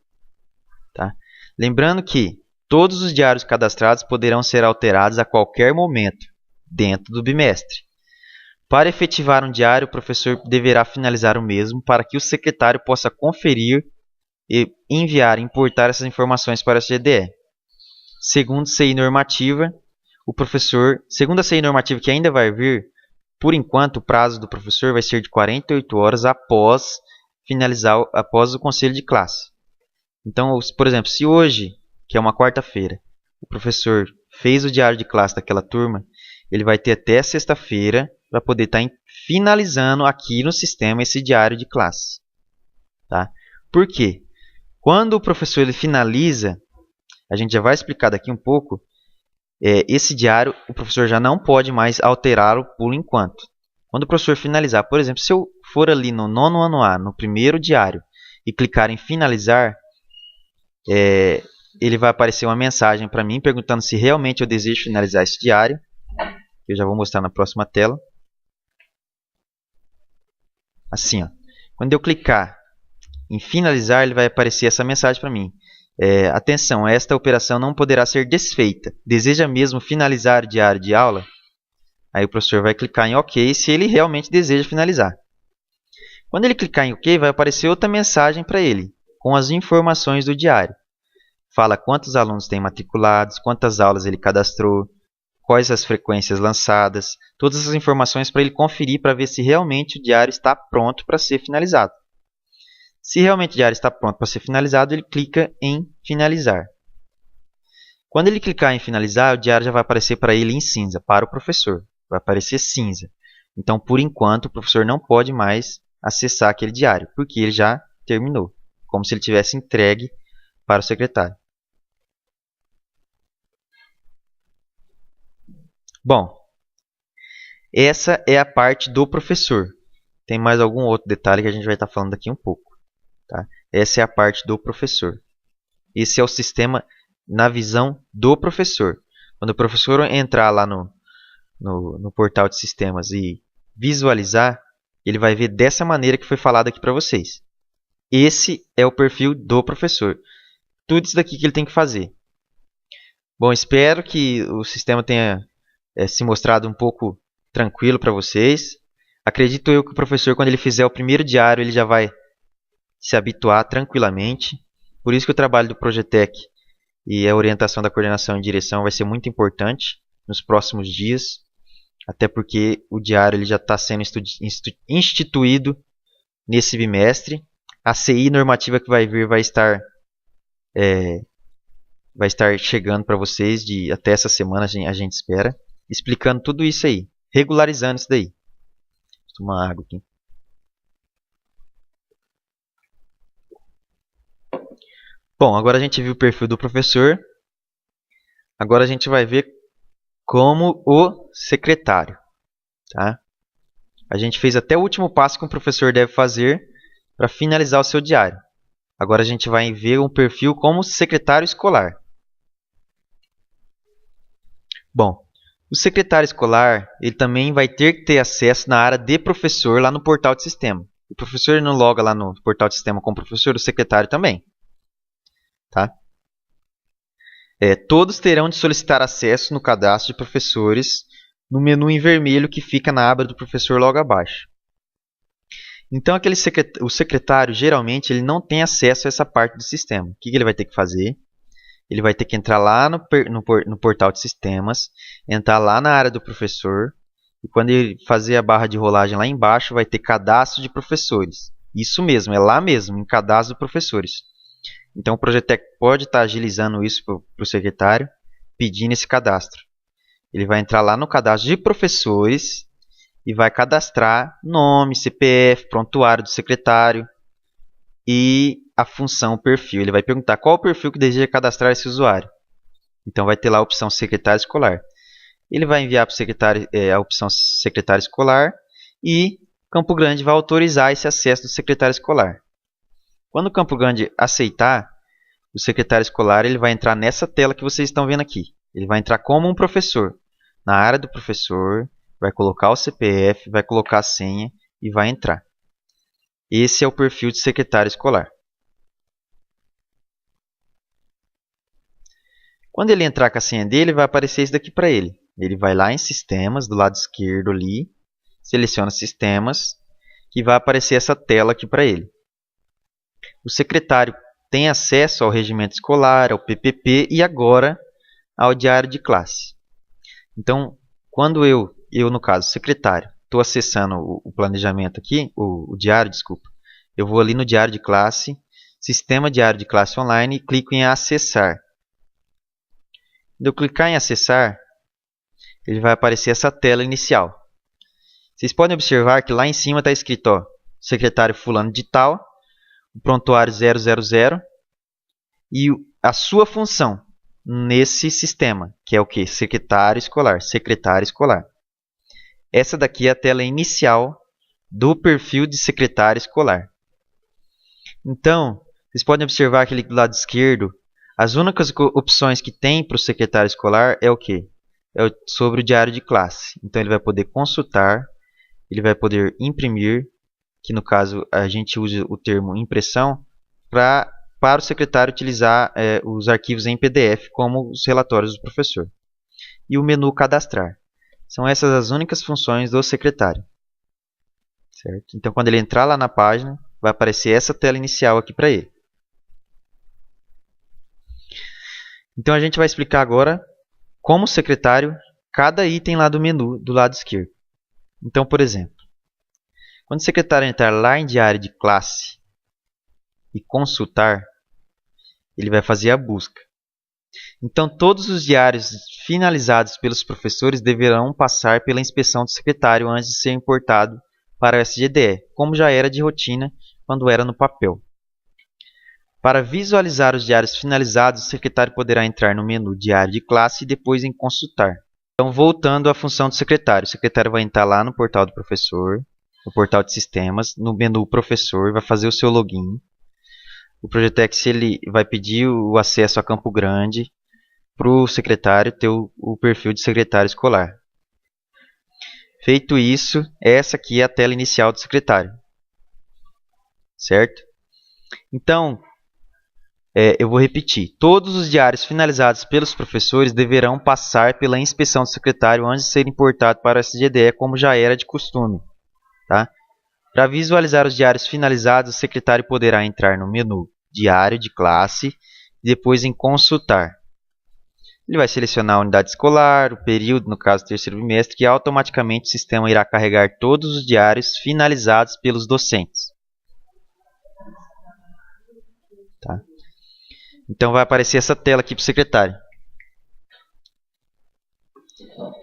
Tá? Lembrando que todos os diários cadastrados poderão ser alterados a qualquer momento dentro do bimestre. Para efetivar um diário, o professor deverá finalizar o mesmo para que o secretário possa conferir e enviar, importar essas informações para a CDE. Segundo CI normativa, segundo a CI normativa que ainda vai vir, por enquanto o prazo do professor vai ser de 48 horas após o conselho de classe. Então, por exemplo, se hoje, que é uma quarta-feira, o professor fez o diário de classe daquela turma, ele vai ter até sexta-feira para poder estar finalizando aqui no sistema esse diário de classe. Tá? Por quê? Quando o professor ele finaliza, a gente já vai explicar daqui um pouco, esse diário o professor já não pode mais alterá-lo por enquanto. Quando o professor finalizar, por exemplo, se eu for ali no nono ano A, no primeiro diário, e clicar em finalizar, ele vai aparecer uma mensagem para mim perguntando se realmente eu desejo finalizar esse diário. Eu já vou mostrar na próxima tela. Assim, ó. Quando eu clicar em finalizar, ele vai aparecer essa mensagem para mim. Atenção, esta operação não poderá ser desfeita. Deseja mesmo finalizar o diário de aula? Aí o professor vai clicar em OK se ele realmente deseja finalizar. Quando ele clicar em OK, vai aparecer outra mensagem para ele, com as informações do diário. Fala quantos alunos tem matriculados, quantas aulas ele cadastrou, quais as frequências lançadas, todas essas informações para ele conferir para ver se realmente o diário está pronto para ser finalizado. Se realmente o diário está pronto para ser finalizado, ele clica em finalizar. Quando ele clicar em finalizar, o diário já vai aparecer para ele em cinza, para o professor. Vai aparecer cinza. Então, por enquanto, o professor não pode mais acessar aquele diário, porque ele já terminou, como se ele tivesse entregue para o secretário. Bom, essa é a parte do professor. Tem mais algum outro detalhe que a gente vai estar falando daqui um pouco. Tá? Essa é a parte do professor. Esse é o sistema na visão do professor. Quando o professor entrar lá no portal de sistemas e visualizar, ele vai ver dessa maneira que foi falado aqui para vocês. Esse é o perfil do professor. Tudo isso daqui que ele tem que fazer. Bom, espero que o sistema tenha se mostrado um pouco tranquilo para vocês. Acredito eu que o professor, quando ele fizer o primeiro diário, ele já vai se habituar tranquilamente. Por isso que o trabalho do Projetec e a orientação da coordenação e direção vai ser muito importante nos próximos dias, até porque o diário ele já está sendo instituído nesse bimestre. A CI normativa que vai vir vai estar chegando para vocês até essa semana, a gente espera, explicando tudo isso aí, regularizando isso daí. Vou tomar água aqui. Bom, agora a gente viu o perfil do professor. Agora a gente vai ver como o secretário. Tá? A gente fez até o último passo que um professor deve fazer para finalizar o seu diário. Agora a gente vai ver um perfil como secretário escolar. Bom, o secretário escolar ele também vai ter que ter acesso na área de professor lá no portal de sistema. O professor não loga lá no portal de sistema como professor, o secretário também. Tá? Todos terão de solicitar acesso no cadastro de professores no menu em vermelho que fica na aba do professor logo abaixo. Então, o secretário, geralmente, ele não tem acesso a essa parte do sistema. O que ele vai ter que fazer? Ele vai ter que entrar lá no portal de sistemas, entrar lá na área do professor, e quando ele fazer a barra de rolagem lá embaixo, vai ter cadastro de professores. Isso mesmo, é lá mesmo, em cadastro de professores. Então, o Projetec pode estar agilizando isso para o secretário, pedindo esse cadastro. Ele vai entrar lá no cadastro de professores e vai cadastrar nome, CPF, prontuário do secretário e a função perfil. Ele vai perguntar qual o perfil que deseja cadastrar esse usuário. Então, vai ter lá a opção secretário escolar. Ele vai enviar para o secretário a opção secretário escolar e Campo Grande vai autorizar esse acesso do secretário escolar. Quando o Campo Grande aceitar, o secretário escolar ele vai entrar nessa tela que vocês estão vendo aqui. Ele vai entrar como um professor. Na área do professor, vai colocar o CPF, vai colocar a senha e vai entrar. Esse é o perfil de secretário escolar. Quando ele entrar com a senha dele, vai aparecer isso daqui para ele. Ele vai lá em Sistemas, do lado esquerdo ali, seleciona Sistemas, e vai aparecer essa tela aqui para ele. O secretário tem acesso ao regimento escolar, ao PPP e agora ao diário de classe. Então, quando eu no caso, secretário, estou acessando o planejamento aqui, o diário, desculpa, eu vou ali no diário de classe, Sistema Diário de Classe Online e clico em Acessar. Quando eu clicar em Acessar, ele vai aparecer essa tela inicial. Vocês podem observar que lá em cima está escrito, ó, secretário fulano de tal, o prontuário 000 e a sua função nesse sistema, que é o que? Secretário escolar. Essa daqui é a tela inicial do perfil de secretário escolar. Então, vocês podem observar que ali do lado esquerdo, as únicas opções que tem para o secretário escolar é o que? É sobre o diário de classe. Então, ele vai poder consultar, ele vai poder imprimir, que no caso a gente usa o termo impressão, para o secretário utilizar os arquivos em PDF, como os relatórios do professor. E o menu cadastrar. São essas as únicas funções do secretário. Certo? Então, quando ele entrar lá na página, vai aparecer essa tela inicial aqui para ele. Então, a gente vai explicar agora como secretário cada item lá do menu do lado esquerdo. Então, por exemplo, quando o secretário entrar lá em diário de classe e consultar, ele vai fazer a busca. Então, todos os diários finalizados pelos professores deverão passar pela inspeção do secretário antes de ser importado para o SGDE, como já era de rotina quando era no papel. Para visualizar os diários finalizados, o secretário poderá entrar no menu Diário de Classe e depois em Consultar. Então, voltando à função do secretário, o secretário vai entrar lá no portal do professor, no portal de sistemas, no menu Professor, vai fazer o seu login. O Projetex ele vai pedir o acesso a Campo Grande para o secretário ter o perfil de secretário escolar. Feito isso, essa aqui é a tela inicial do secretário. Certo? Então, eu vou repetir. Todos os diários finalizados pelos professores deverão passar pela inspeção do secretário antes de serem importados para o SGDE, como já era de costume. Tá? Para visualizar os diários finalizados, o secretário poderá entrar no menu Diário de Classe e depois em Consultar. Ele vai selecionar a unidade escolar, o período, no caso terceiro bimestre, e automaticamente o sistema irá carregar todos os diários finalizados pelos docentes. Tá? Então vai aparecer essa tela aqui para o secretário.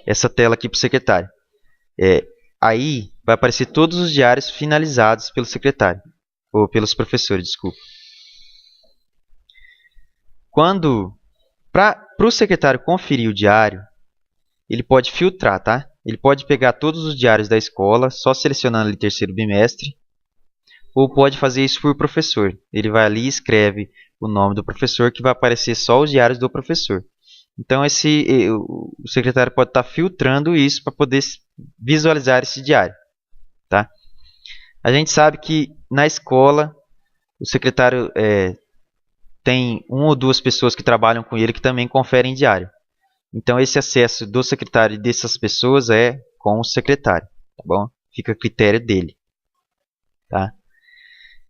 Essa tela aqui para o secretário. Aí vai aparecer todos os diários finalizados pelo secretário. Ou pelos professores, desculpa. Para o secretário conferir o diário, ele pode filtrar, tá? Ele pode pegar todos os diários da escola, só selecionando ali terceiro bimestre, ou pode fazer isso por professor. Ele vai ali e escreve o nome do professor, que vai aparecer só os diários do professor. Então, o secretário pode estar filtrando isso para poder visualizar esse diário. Tá? A gente sabe que na escola, o secretário tem uma ou duas pessoas que trabalham com ele que também conferem diário. Então, esse acesso do secretário e dessas pessoas é com o secretário. Tá bom? Fica a critério dele. Tá?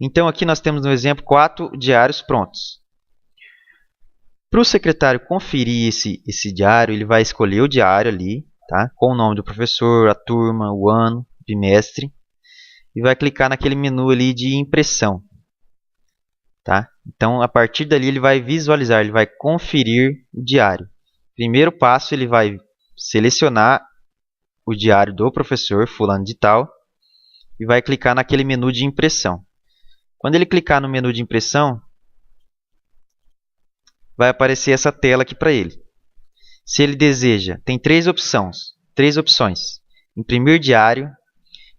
Então, aqui nós temos no exemplo 4 diários prontos. Para o secretário conferir esse diário, ele vai escolher o diário ali, tá? Com o nome do professor, a turma, o ano, o bimestre, e vai clicar naquele menu ali de impressão. Tá? Então, a partir dali, ele vai visualizar, ele vai conferir o diário. Primeiro passo, ele vai selecionar o diário do professor, fulano de tal, e vai clicar naquele menu de impressão. Quando ele clicar no menu de impressão, vai aparecer essa tela aqui para ele. Se ele deseja, tem três opções. Imprimir diário,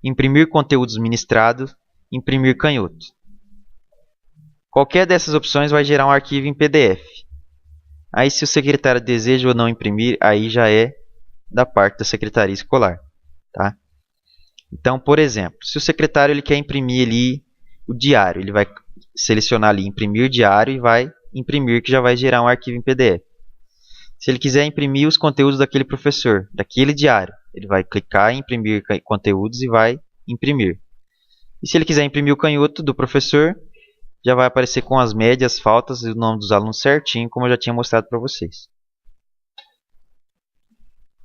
imprimir conteúdos ministrados, imprimir canhoto. Qualquer dessas opções vai gerar um arquivo em PDF. Aí se o secretário deseja ou não imprimir, aí já é da parte da secretaria escolar. Tá? Então, por exemplo, se o secretário ele quer imprimir ali o diário, ele vai selecionar ali imprimir diário e vai imprimir, que já vai gerar um arquivo em PDF. Se ele quiser imprimir os conteúdos daquele professor, daquele diário, ele vai clicar em imprimir conteúdos e vai imprimir. E se ele quiser imprimir o canhoto do professor, já vai aparecer com as médias, faltas e o nome dos alunos certinho, como eu já tinha mostrado para vocês.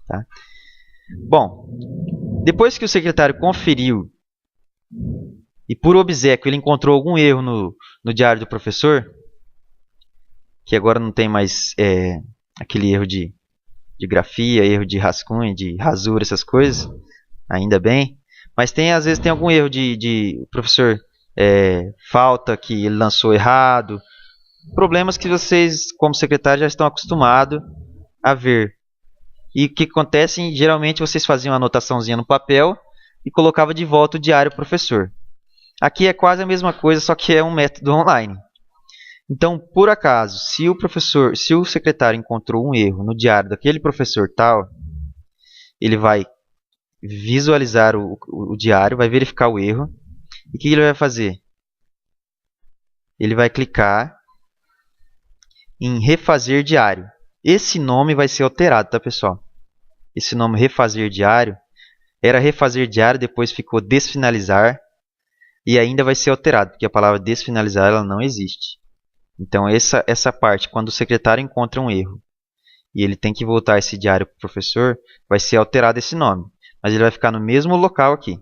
Tá? Bom, depois que o secretário conferiu e por obséquio ele encontrou algum erro no diário do professor, que agora não tem mais aquele erro de grafia, erro de rascunho, de rasura, essas coisas, ainda bem. Mas às vezes tem algum erro de o professor falta que ele lançou errado. Problemas que vocês, como secretário, já estão acostumados a ver. E o que acontece? Geralmente vocês faziam uma anotaçãozinha no papel e colocavam de volta o diário do professor. Aqui é quase a mesma coisa, só que é um método online. Então, por acaso, se o secretário encontrou um erro no diário daquele professor tal, ele vai visualizar o diário, vai verificar o erro. E o que ele vai fazer? Ele vai clicar em refazer diário. Esse nome vai ser alterado, tá, pessoal? Esse nome refazer diário era refazer diário, depois ficou desfinalizar e ainda vai ser alterado, porque a palavra desfinalizar ela não existe. Então essa parte, quando o secretário encontra um erro e ele tem que voltar esse diário para o professor, vai ser alterado esse nome, mas ele vai ficar no mesmo local aqui.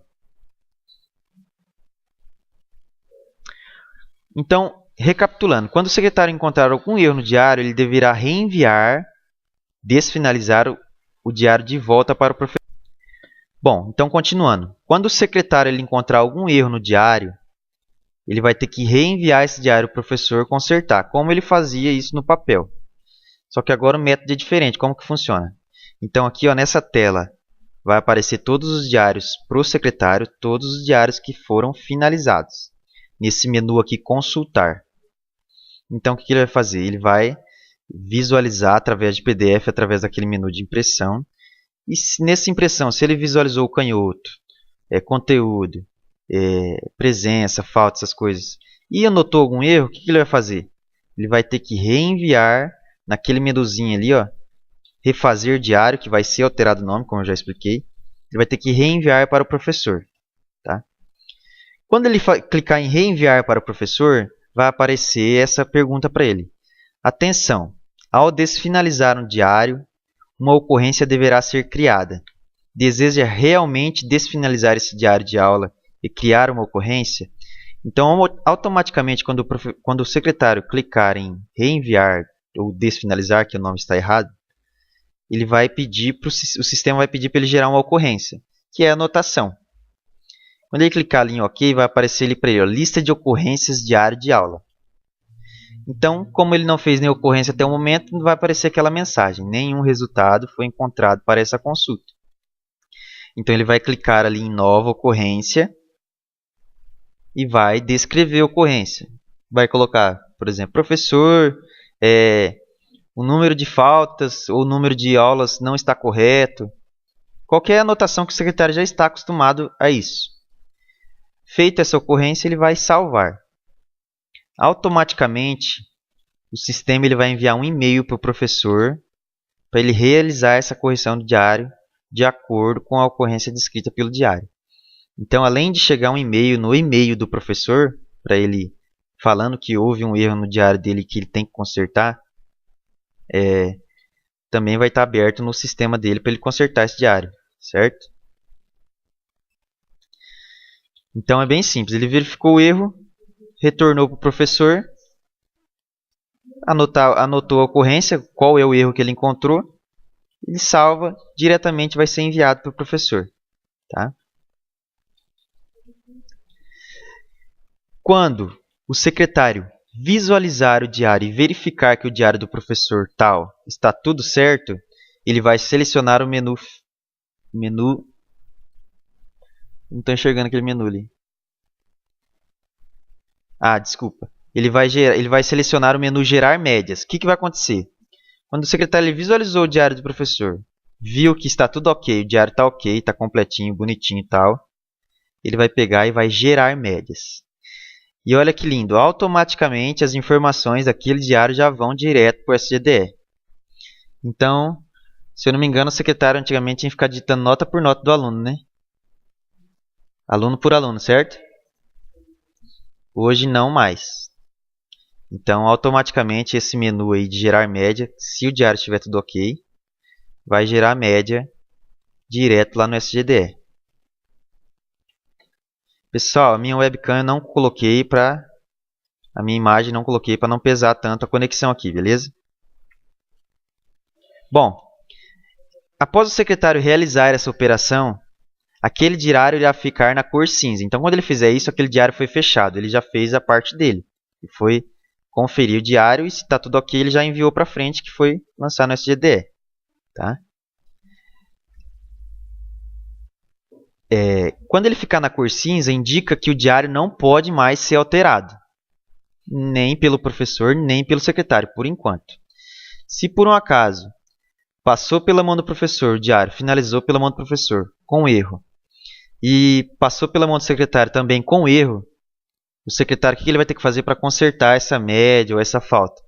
Então, recapitulando, quando o secretário encontrar algum erro no diário, ele deverá reenviar, desfinalizar o diário de volta para o professor. Bom, então continuando. Quando o secretário ele encontrar algum erro no diário, ele vai ter que reenviar esse diário para o professor consertar, como ele fazia isso no papel. Só que agora o método é diferente. Como que funciona? Então aqui nessa tela vai aparecer todos os diários para o secretário, todos os diários que foram finalizados. Nesse menu aqui, consultar. Então o que ele vai fazer? Ele vai visualizar através de PDF, através daquele menu de impressão. E nessa impressão, se ele visualizou o canhoto, conteúdo, presença, falta, essas coisas, e anotou algum erro, o que ele vai fazer? Ele vai ter que reenviar naquele menuzinho ali, refazer diário, que vai ser alterado o nome, como eu já expliquei. Ele vai ter que reenviar para o professor. Tá? Quando ele clicar em reenviar para o professor, vai aparecer essa pergunta para ele. Atenção! Ao desfinalizar um diário, uma ocorrência deverá ser criada. Deseja realmente desfinalizar esse diário de aula e criar uma ocorrência? Então, automaticamente, quando o secretário clicar em reenviar ou desfinalizar, que o nome está errado, ele vai pedir o sistema vai pedir para ele gerar uma ocorrência, que é a anotação. Quando ele clicar ali em OK, vai aparecer ali para ele, lista de ocorrências diário de aula. Então, como ele não fez nenhuma ocorrência até o momento, não vai aparecer aquela mensagem. Nenhum resultado foi encontrado para essa consulta. Então, ele vai clicar ali em nova ocorrência e vai descrever a ocorrência. Vai colocar, por exemplo, professor, o número de faltas ou o número de aulas não está correto. Qualquer anotação que o secretário já está acostumado a isso. Feita essa ocorrência, ele vai salvar. Automaticamente, o sistema ele vai enviar um e-mail para o professor para ele realizar essa correção do diário de acordo com a ocorrência descrita pelo diário. Então, além de chegar um e-mail no e-mail do professor, para ele falando que houve um erro no diário dele que ele tem que consertar, também vai estar aberto no sistema dele para ele consertar esse diário, certo? Então, é bem simples. Ele verificou o erro, retornou para o professor, anotou a ocorrência, qual é o erro que ele encontrou, ele salva, diretamente vai ser enviado para o professor. Tá? Quando o secretário visualizar o diário e verificar que o diário do professor tal está tudo certo, ele vai selecionar o menu. Não estou enxergando aquele menu ali. Desculpa. ele vai selecionar o menu gerar médias. O que vai acontecer? Quando o secretário visualizou o diário do professor, viu que está tudo ok, o diário está ok, está completinho, bonitinho e tal, ele vai pegar e vai gerar médias. E olha que lindo, automaticamente as informações daquele diário já vão direto para o SGDE. Então, se eu não me engano, o secretário antigamente tinha que ficar digitando nota por nota do aluno, né? Aluno por aluno, certo? Hoje não mais. Então, automaticamente esse menu aí de gerar média, se o diário estiver tudo ok, vai gerar a média direto lá no SGDE. Pessoal, a minha webcam eu não coloquei para a minha imagem não coloquei para não pesar tanto a conexão aqui, beleza? Bom, após o secretário realizar essa operação, aquele diário irá ficar na cor cinza. Então, quando ele fizer isso, aquele diário foi fechado. Ele já fez a parte dele. Ele foi conferir o diário e se está tudo ok, ele já enviou para frente, que foi lançar no SGDE. Tá? Quando ele ficar na cor cinza, indica que o diário não pode mais ser alterado. Nem pelo professor, nem pelo secretário, por enquanto. Se por um acaso passou pela mão do professor o diário, finalizou pela mão do professor com erro, e passou pela mão do secretário também com erro, o secretário, o que ele vai ter que fazer para consertar essa média ou essa falta?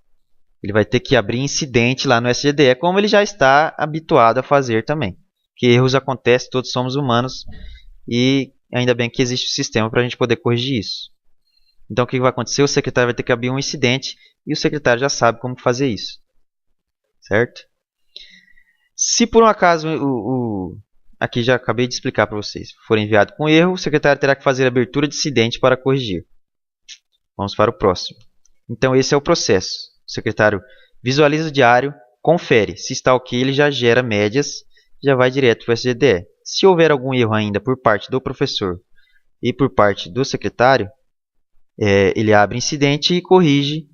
Ele vai ter que abrir incidente lá no SGDE, como ele já está habituado a fazer também. Porque erros acontecem, todos somos humanos, e ainda bem que existe o sistema para a gente poder corrigir isso. Então, o que vai acontecer? O secretário vai ter que abrir um incidente, e o secretário já sabe como fazer isso. Certo? Se por um acaso, aqui já acabei de explicar para vocês, for enviado com erro, o secretário terá que fazer a abertura de incidente para corrigir. Vamos para o próximo. Então, esse é o processo. O secretário visualiza o diário, confere. Se está ok, ele já gera médias, já vai direto para o SGDE. Se houver algum erro ainda por parte do professor e por parte do secretário, ele abre incidente e corrige.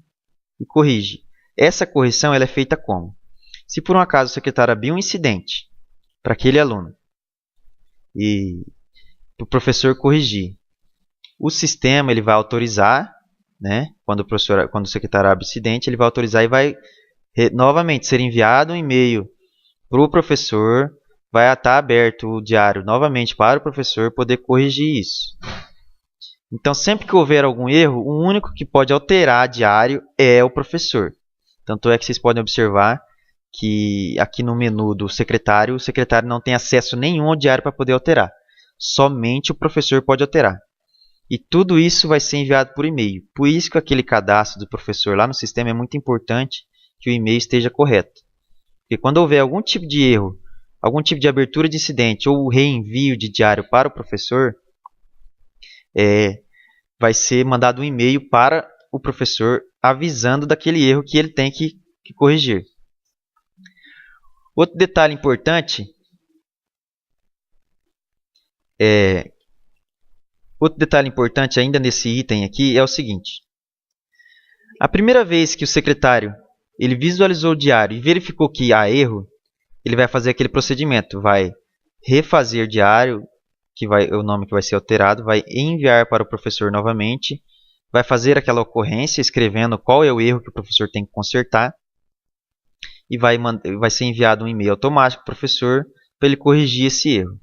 Essa correção ela é feita como? Se por um acaso o secretário abrir um incidente para aquele aluno e o professor corrigir, o sistema ele vai autorizar, né? Quando o secretário abre incidente, ele vai autorizar e vai novamente ser enviado um e-mail para o professor, vai estar aberto o diário novamente para o professor poder corrigir isso. Então, sempre que houver algum erro, o único que pode alterar diário é o professor. Tanto é que vocês podem observar que aqui no menu do secretário, o secretário não tem acesso nenhum ao diário para poder alterar. Somente o professor pode alterar. E tudo isso vai ser enviado por e-mail. Por isso que aquele cadastro do professor lá no sistema é muito importante que o e-mail esteja correto. Porque quando houver algum tipo de erro, algum tipo de abertura de incidente ou reenvio de diário para o professor, vai ser mandado um e-mail para o professor avisando daquele erro que ele tem que corrigir. Outro detalhe importante ainda nesse item aqui é o seguinte. A primeira vez que o secretário ele visualizou o diário e verificou que há erro, ele vai fazer aquele procedimento, vai refazer o diário, o nome que vai ser alterado, vai enviar para o professor novamente, vai fazer aquela ocorrência escrevendo qual é o erro que o professor tem que consertar e vai ser enviado um e-mail automático para o professor para ele corrigir esse erro.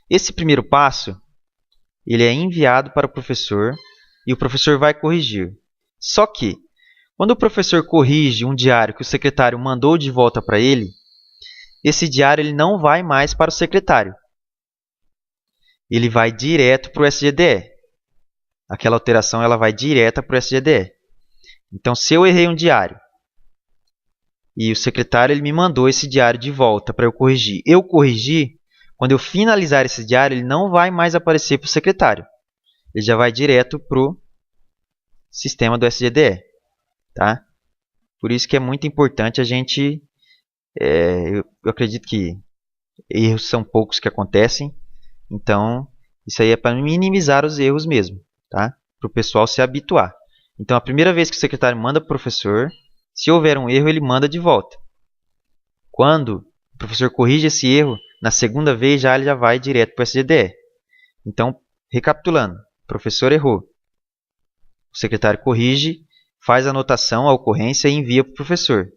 Esse primeiro passo ele é enviado para o professor e o professor vai corrigir. Só que, quando o professor corrige um diário que o secretário mandou de volta para ele, esse diário ele não vai mais para o secretário. Ele vai direto para o SGDE. Aquela alteração ela vai direta para o SGDE. Então, se eu errei um diário e o secretário ele me mandou esse diário de volta para eu corrigir, quando eu finalizar esse diário, ele não vai mais aparecer para o secretário. Ele já vai direto para o sistema do SGDE. Tá? Por isso que é muito importante a gente... eu acredito que erros são poucos que acontecem. Então, isso aí é para minimizar os erros mesmo. Tá? Para o pessoal se habituar. Então, a primeira vez que o secretário manda para o professor, se houver um erro, ele manda de volta. Quando o professor corrige esse erro, na segunda vez ele já vai direto para o SGDE. Então, recapitulando, o professor errou. O secretário corrige, faz a anotação, a ocorrência e envia para o professor.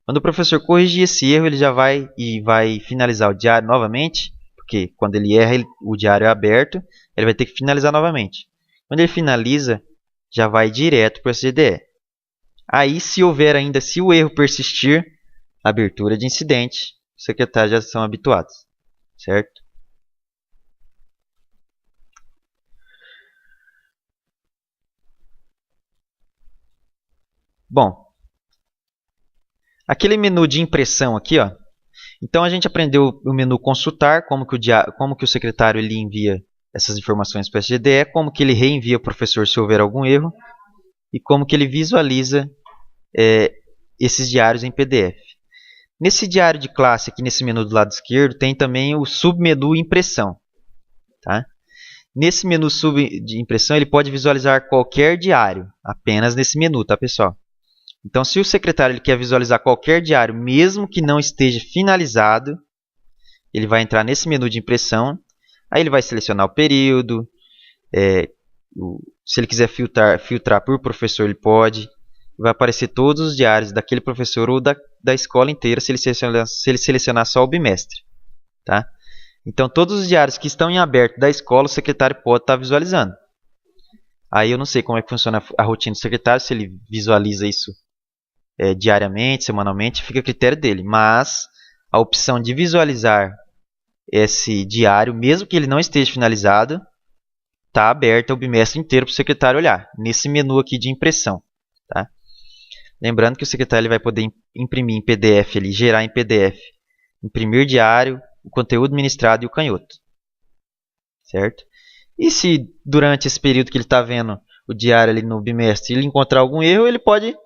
Quando o professor corrigir esse erro, ele já vai finalizar o diário novamente, porque quando ele erra, o diário é aberto, ele vai ter que finalizar novamente. Quando ele finaliza, já vai direto para o SGDE. Aí, se o erro persistir, abertura de incidente, os secretários já são habituados, certo? Bom, aquele menu de impressão aqui, ó. Então a gente aprendeu o menu consultar, como que o secretário ele envia essas informações para o SGDE, como que ele reenvia o professor se houver algum erro e como que ele visualiza esses diários em PDF. Nesse diário de classe, aqui nesse menu do lado esquerdo, tem também o submenu impressão. Tá? Nesse menu de impressão, ele pode visualizar qualquer diário, apenas nesse menu, tá, pessoal? Então, se o secretário ele quer visualizar qualquer diário, mesmo que não esteja finalizado, ele vai entrar nesse menu de impressão, aí ele vai selecionar o período, se ele quiser filtrar por professor, ele pode. Vai aparecer todos os diários daquele professor ou da escola inteira, se ele selecionar só o bimestre. Tá? Então, todos os diários que estão em aberto da escola, o secretário pode estar visualizando. Aí eu não sei como é que funciona a rotina do secretário, se ele visualiza isso diariamente, semanalmente, fica a critério dele. Mas a opção de visualizar esse diário, mesmo que ele não esteja finalizado, está aberta o bimestre inteiro para o secretário olhar, nesse menu aqui de impressão. Tá? Lembrando que o secretário ele vai poder imprimir em PDF, gerar em PDF, imprimir diário, o conteúdo ministrado e o canhoto. Certo? E se durante esse período que ele está vendo o diário ali no bimestre, ele encontrar algum erro, ele pode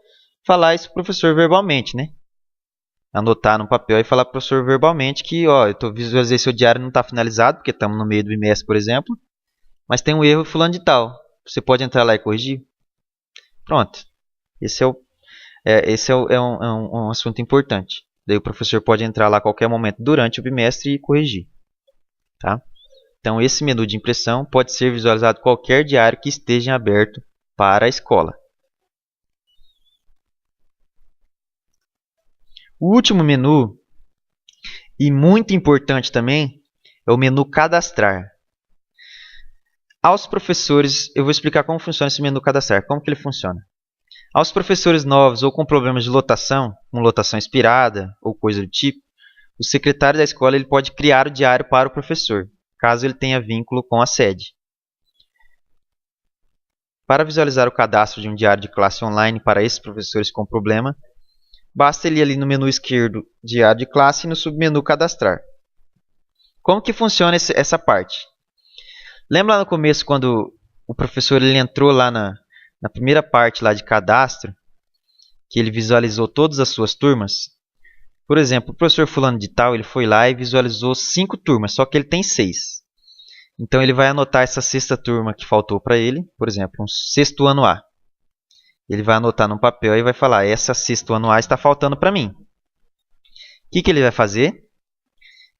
falar isso para o professor verbalmente, né? Anotar no papel e falar para o professor verbalmente que, ó, eu visualizei seu diário não está finalizado, porque estamos no meio do bimestre, por exemplo, mas tem um erro fulano de tal. Você pode entrar lá e corrigir? Pronto. Esse é um assunto importante. Daí o professor pode entrar lá a qualquer momento durante o bimestre e corrigir. Tá? Então esse menu de impressão pode ser visualizado qualquer diário que esteja aberto para a escola. O último menu, e muito importante também, é o menu cadastrar. Aos professores, eu vou explicar como funciona esse menu cadastrar, como que ele funciona. Aos professores novos ou com problemas de lotação, com lotação expirada ou coisa do tipo, o secretário da escola ele pode criar o diário para o professor, caso ele tenha vínculo com a sede. Para visualizar o cadastro de um diário de classe online para esses professores com problema, basta ele ir ali no menu esquerdo, diário de classe, e no submenu cadastrar. Como que funciona essa parte? Lembra lá no começo quando o professor ele entrou lá na primeira parte lá de cadastro, que ele visualizou todas as suas turmas? Por exemplo, o professor fulano de tal, ele foi lá e visualizou 5 turmas, só que ele tem 6. Então ele vai anotar essa 6ª turma que faltou para ele, por exemplo, um 6º ano A. Ele vai anotar num papel e vai falar, essa 6º ano A está faltando para mim. O que ele vai fazer?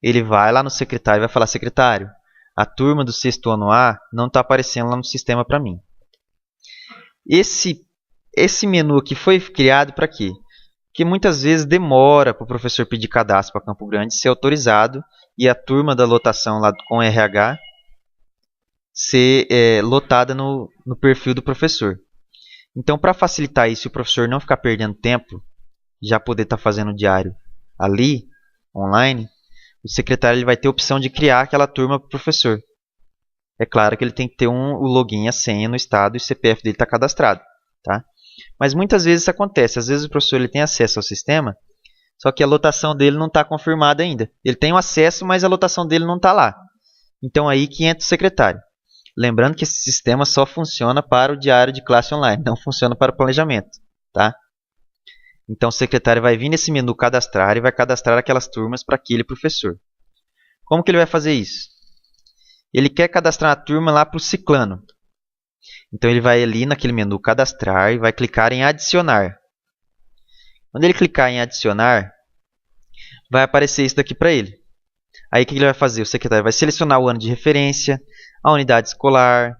Ele vai lá no secretário e vai falar, secretário, a turma do 6º ano A não está aparecendo lá no sistema para mim. Esse menu aqui foi criado para quê? Porque muitas vezes demora para o professor pedir cadastro para Campo Grande ser autorizado e a turma da lotação lá com RH ser lotada no perfil do professor. Então, para facilitar isso e o professor não ficar perdendo tempo, já poder estar fazendo o diário ali, online, o secretário ele vai ter a opção de criar aquela turma para o professor. É claro que ele tem que ter o login e a senha no estado e o CPF dele está cadastrado. Tá? Mas muitas vezes isso acontece. Às vezes o professor ele tem acesso ao sistema, só que a lotação dele não está confirmada ainda. Ele tem o acesso, mas a lotação dele não está lá. Então aí que entra o secretário. Lembrando que esse sistema só funciona para o diário de classe online, não funciona para o planejamento. Tá? Então o secretário vai vir nesse menu cadastrar e vai cadastrar aquelas turmas para aquele professor. Como que ele vai fazer isso? Ele quer cadastrar a turma lá para o ciclano. Então ele vai ali naquele menu cadastrar e vai clicar em adicionar. Quando ele clicar em adicionar, vai aparecer isso daqui para ele. Aí o que ele vai fazer? O secretário vai selecionar o ano de referência, a unidade escolar,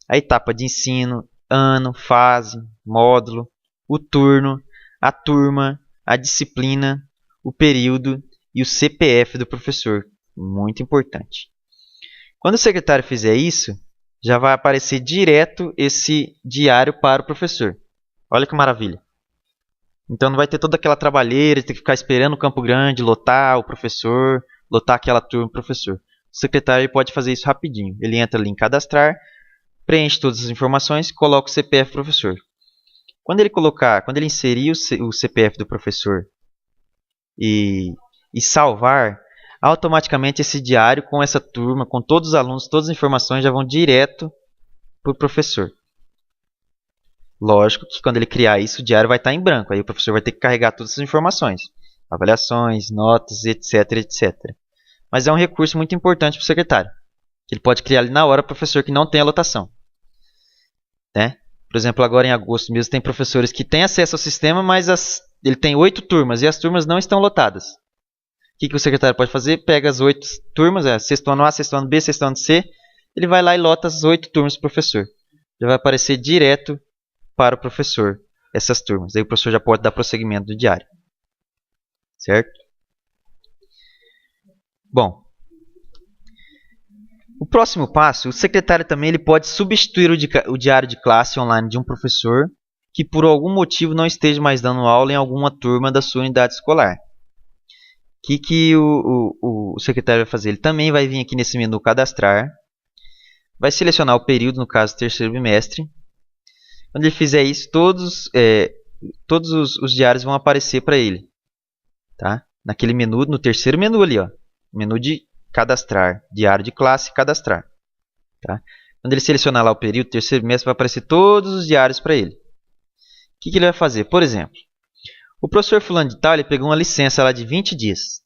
a etapa de ensino, ano, fase, módulo, o turno, a turma, a disciplina, o período e o CPF do professor. Muito importante. Quando o secretário fizer isso, já vai aparecer direto esse diário para o professor. Olha que maravilha. Então não vai ter toda aquela trabalheira, ter que ficar esperando o Campo Grande lotar o professor, lotar aquela turma do professor. O secretário pode fazer isso rapidinho. Ele entra ali em cadastrar, preenche todas as informações e coloca o CPF do professor. Quando ele inserir o CPF do professor e salvar, automaticamente esse diário com essa turma, com todos os alunos, todas as informações já vão direto para o professor. Lógico que quando ele criar isso, o diário vai estar em branco. Aí o professor vai ter que carregar todas essas informações. Avaliações, notas, etc, etc. Mas é um recurso muito importante para o secretário. Que ele pode criar ali na hora para o professor que não tem a lotação. Né? Por exemplo, agora em agosto mesmo tem professores que têm acesso ao sistema, mas ele tem 8 turmas e as turmas não estão lotadas. O que o secretário pode fazer? Pega as 8 turmas, sexto ano A, sexto ano B, sexto ano C. Ele vai lá e lota as 8 turmas para o professor. Já vai aparecer direto para o professor essas turmas. Aí o professor já pode dar prosseguimento do diário. Certo? Bom, o próximo passo, o secretário também ele pode substituir o diário de classe online de um professor que por algum motivo não esteja mais dando aula em alguma turma da sua unidade escolar. O que o secretário vai fazer? Ele também vai vir aqui nesse menu cadastrar, vai selecionar o período, no caso terceiro bimestre. Quando ele fizer isso, todos os diários vão aparecer para ele. Tá? Naquele menu, no terceiro menu ali, ó, menu de cadastrar, diário de classe, cadastrar. Tá? Quando ele selecionar lá o período, terceiro bimestre, vai aparecer todos os diários para ele. O que ele vai fazer? Por exemplo, o professor fulano de tal, ele pegou uma licença lá de 20 dias.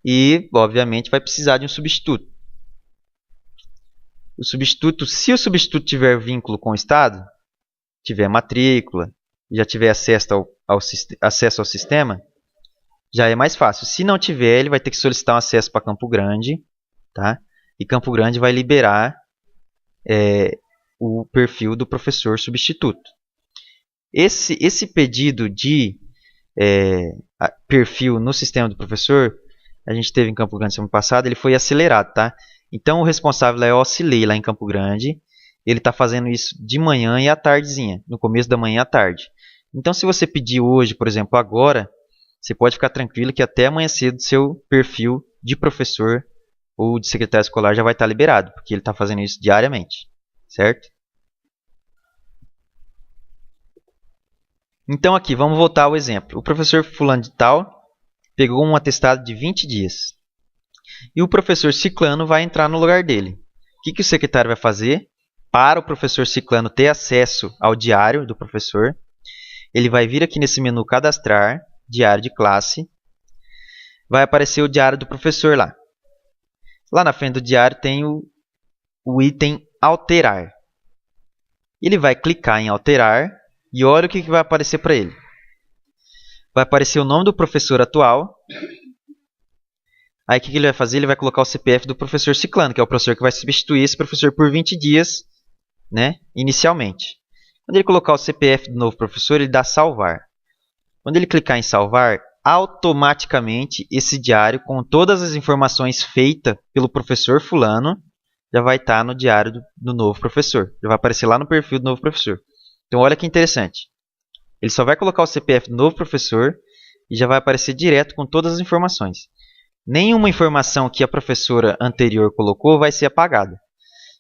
E, obviamente, vai precisar de um substituto. Se o substituto tiver vínculo com o Estado, tiver matrícula, já tiver acesso ao sistema, já é mais fácil. Se não tiver, ele vai ter que solicitar um acesso para Campo Grande, tá? E Campo Grande vai liberar o perfil do professor substituto. Esse pedido de perfil no sistema do professor, a gente teve em Campo Grande semana passada, ele foi acelerado, tá? Então o responsável é o auxiliar lá em Campo Grande. Ele está fazendo isso de manhã e à tardezinha, no começo da manhã e à tarde. Então se você pedir hoje, por exemplo, agora, você pode ficar tranquilo que até amanhã cedo seu perfil de professor ou de secretário escolar já vai estar liberado, porque ele está fazendo isso diariamente, certo? Então aqui, vamos voltar ao exemplo. O professor fulano de tal pegou um atestado de 20 dias. E o professor ciclano vai entrar no lugar dele. O que o secretário vai fazer? Para o professor ciclano ter acesso ao diário do professor, ele vai vir aqui nesse menu cadastrar, diário de classe, vai aparecer o diário do professor lá. Lá na frente do diário tem o item alterar. Ele vai clicar em alterar e olha o que vai aparecer para ele. Vai aparecer o nome do professor atual. Aí o que ele vai fazer? Ele vai colocar o CPF do professor ciclano, que é o professor que vai substituir esse professor por 20 dias, né, inicialmente. Quando ele colocar o CPF do novo professor, ele dá salvar. Quando ele clicar em salvar, automaticamente esse diário com todas as informações feitas pelo professor fulano já vai estar no diário do novo professor. Já vai aparecer lá no perfil do novo professor. Então olha que interessante. Ele só vai colocar o CPF do novo professor e já vai aparecer direto com todas as informações. Nenhuma informação que a professora anterior colocou vai ser apagada.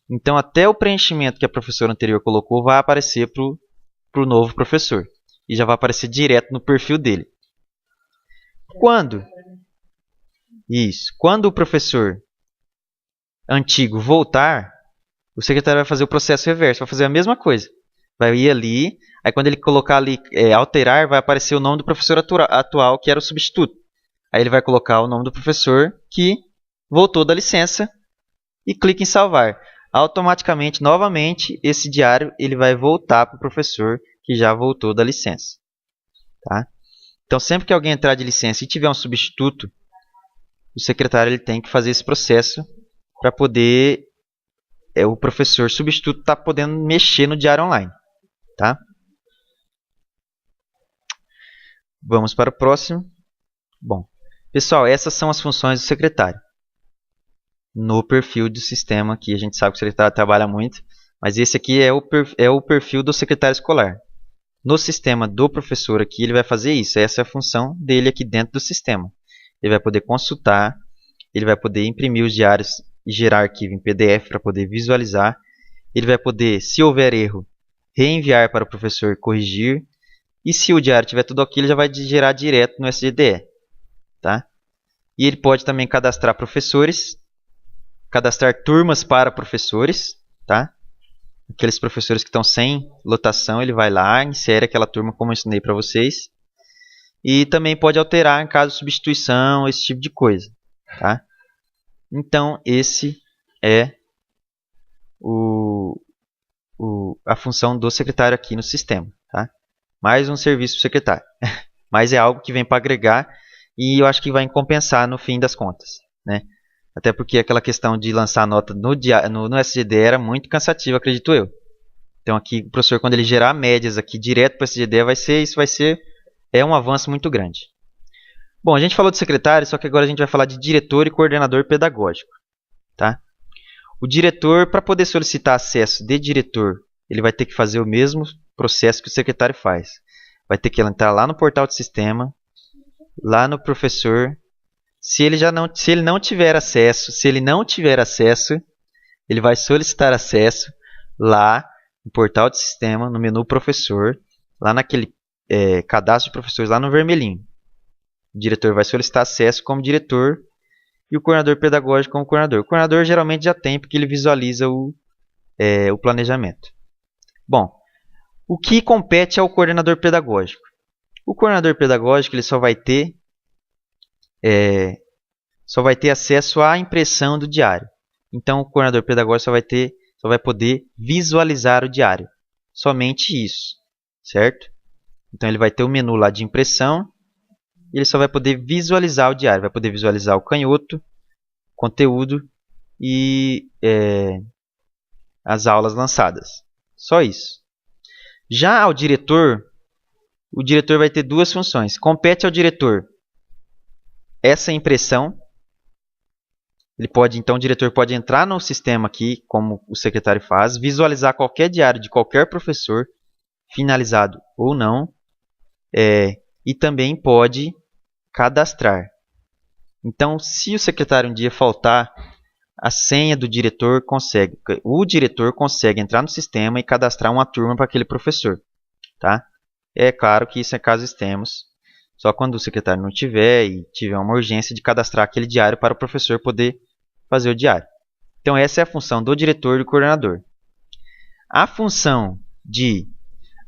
Então até o preenchimento que a professora anterior colocou vai aparecer para o novo professor. E já vai aparecer direto no perfil dele. Quando o professor antigo voltar, o secretário vai fazer o processo reverso, vai fazer a mesma coisa. Vai ir ali, aí quando ele colocar ali alterar, vai aparecer o nome do professor atual, que era o substituto. Aí ele vai colocar o nome do professor que voltou da licença e clica em salvar. Automaticamente, novamente, esse diário ele vai voltar para o professor que já voltou da licença. Tá? Então, sempre que alguém entrar de licença e tiver um substituto, o secretário ele tem que fazer esse processo para poder o professor substituto estar podendo mexer no diário online. Tá? Vamos para o próximo. Bom, pessoal, essas são as funções do secretário. No perfil do sistema, que a gente sabe que o secretário trabalha muito, mas esse aqui é o perfil do secretário escolar. No sistema do professor aqui, ele vai fazer isso. Essa é a função dele aqui dentro do sistema. Ele vai poder consultar, ele vai poder imprimir os diários e gerar arquivo em PDF para poder visualizar. Ele vai poder, se houver erro, reenviar para o professor corrigir. E se o diário tiver tudo ok, ele já vai gerar direto no SGDE. Tá? E ele pode também cadastrar professores, cadastrar turmas para professores. Tá? Aqueles professores que estão sem lotação, ele vai lá, insere aquela turma como eu ensinei para vocês. E também pode alterar em caso de substituição, esse tipo de coisa. Tá? Então, esse é a função do secretário aqui no sistema. Tá? Mais um serviço para o secretário. Mas é algo que vem para agregar e eu acho que vai compensar no fim das contas. Né? Até porque aquela questão de lançar nota no SGD era muito cansativa, acredito eu. Então aqui o professor, quando ele gerar médias aqui direto para o SGD, é um avanço muito grande. Bom, a gente falou de secretário, só que agora a gente vai falar de diretor e coordenador pedagógico. Tá? O diretor, para poder solicitar acesso de diretor, ele vai ter que fazer o mesmo processo que o secretário faz. Vai ter que entrar lá no portal de sistema, lá no professor. Se ele não tiver acesso, ele vai solicitar acesso lá no portal de sistema, no menu professor, lá naquele cadastro de professores, lá no vermelhinho. O diretor vai solicitar acesso como diretor e o coordenador pedagógico como coordenador. O coordenador geralmente já tem, porque ele visualiza o planejamento. Bom, o que compete ao coordenador pedagógico? O coordenador pedagógico ele só vai ter acesso à impressão do diário. Então, o coordenador pedagógico só vai poder visualizar o diário. Somente isso, certo? Então, ele vai ter o menu lá de impressão e ele só vai poder visualizar o diário. Vai poder visualizar o canhoto, conteúdo e as aulas lançadas. Só isso. Já ao diretor, o diretor vai ter duas funções. Compete ao diretor essa impressão. Então o diretor pode entrar no sistema aqui, como o secretário faz, visualizar qualquer diário de qualquer professor, finalizado ou não, e também pode cadastrar. Então, se o secretário um dia faltar, a senha do diretor o diretor consegue entrar no sistema e cadastrar uma turma para aquele professor. Tá? É claro que isso é caso extremos, só quando o secretário não tiver e tiver uma urgência de cadastrar aquele diário para o professor poder fazer o diário. Então essa é a função do diretor e do coordenador. A função de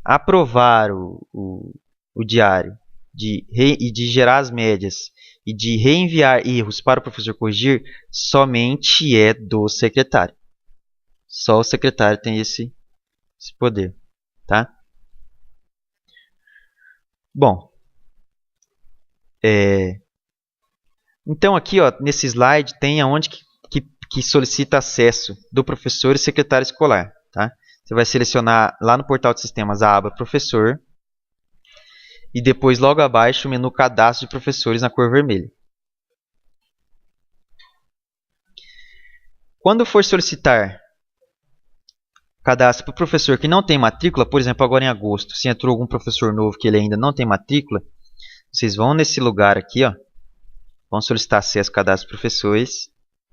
aprovar o diário e de gerar as médias e de reenviar erros para o professor corrigir somente é do secretário. Só o secretário tem esse poder. Tá? Bom, então aqui nesse slide tem aonde que solicita acesso do professor e secretário escolar. Tá? Você vai selecionar lá no portal de sistemas a aba professor e depois logo abaixo o menu cadastro de professores na cor vermelha. Quando for solicitar cadastro para o professor que não tem matrícula, por exemplo, agora em agosto, se entrou algum professor novo que ele ainda não tem matrícula, vocês vão nesse lugar aqui, vão solicitar acesso ao cadastro de professores,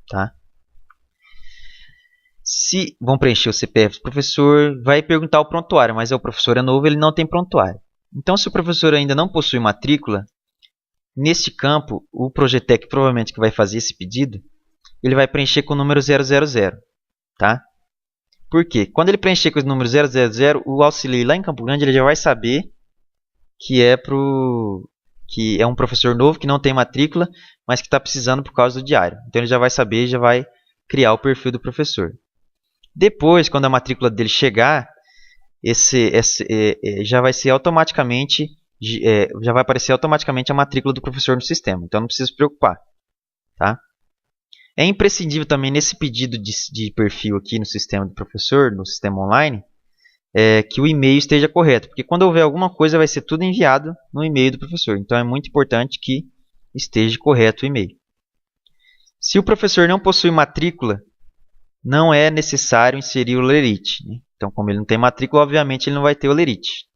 tá? Vão preencher o CPF do professor, vai perguntar o prontuário, mas o professor é novo, ele não tem prontuário. Então, se o professor ainda não possui matrícula, neste campo, o Projetec provavelmente que vai fazer esse pedido, ele vai preencher com o número 000, tá? Por quê? Quando ele preencher com o número 000, o auxiliar lá em Campo Grande ele já vai saber que é um professor novo, que não tem matrícula, mas que está precisando por causa do diário. Então ele já vai saber e já vai criar o perfil do professor. Depois, quando a matrícula dele chegar, já vai aparecer automaticamente a matrícula do professor no sistema. Então não precisa se preocupar. Tá? É imprescindível também nesse pedido de perfil aqui no sistema do professor, no sistema online, que o e-mail esteja correto, porque quando houver alguma coisa vai ser tudo enviado no e-mail do professor. Então é muito importante que esteja correto o e-mail. Se o professor não possui matrícula, não é necessário inserir o Lerite, né? Então, como ele não tem matrícula, obviamente ele não vai ter o Lerite.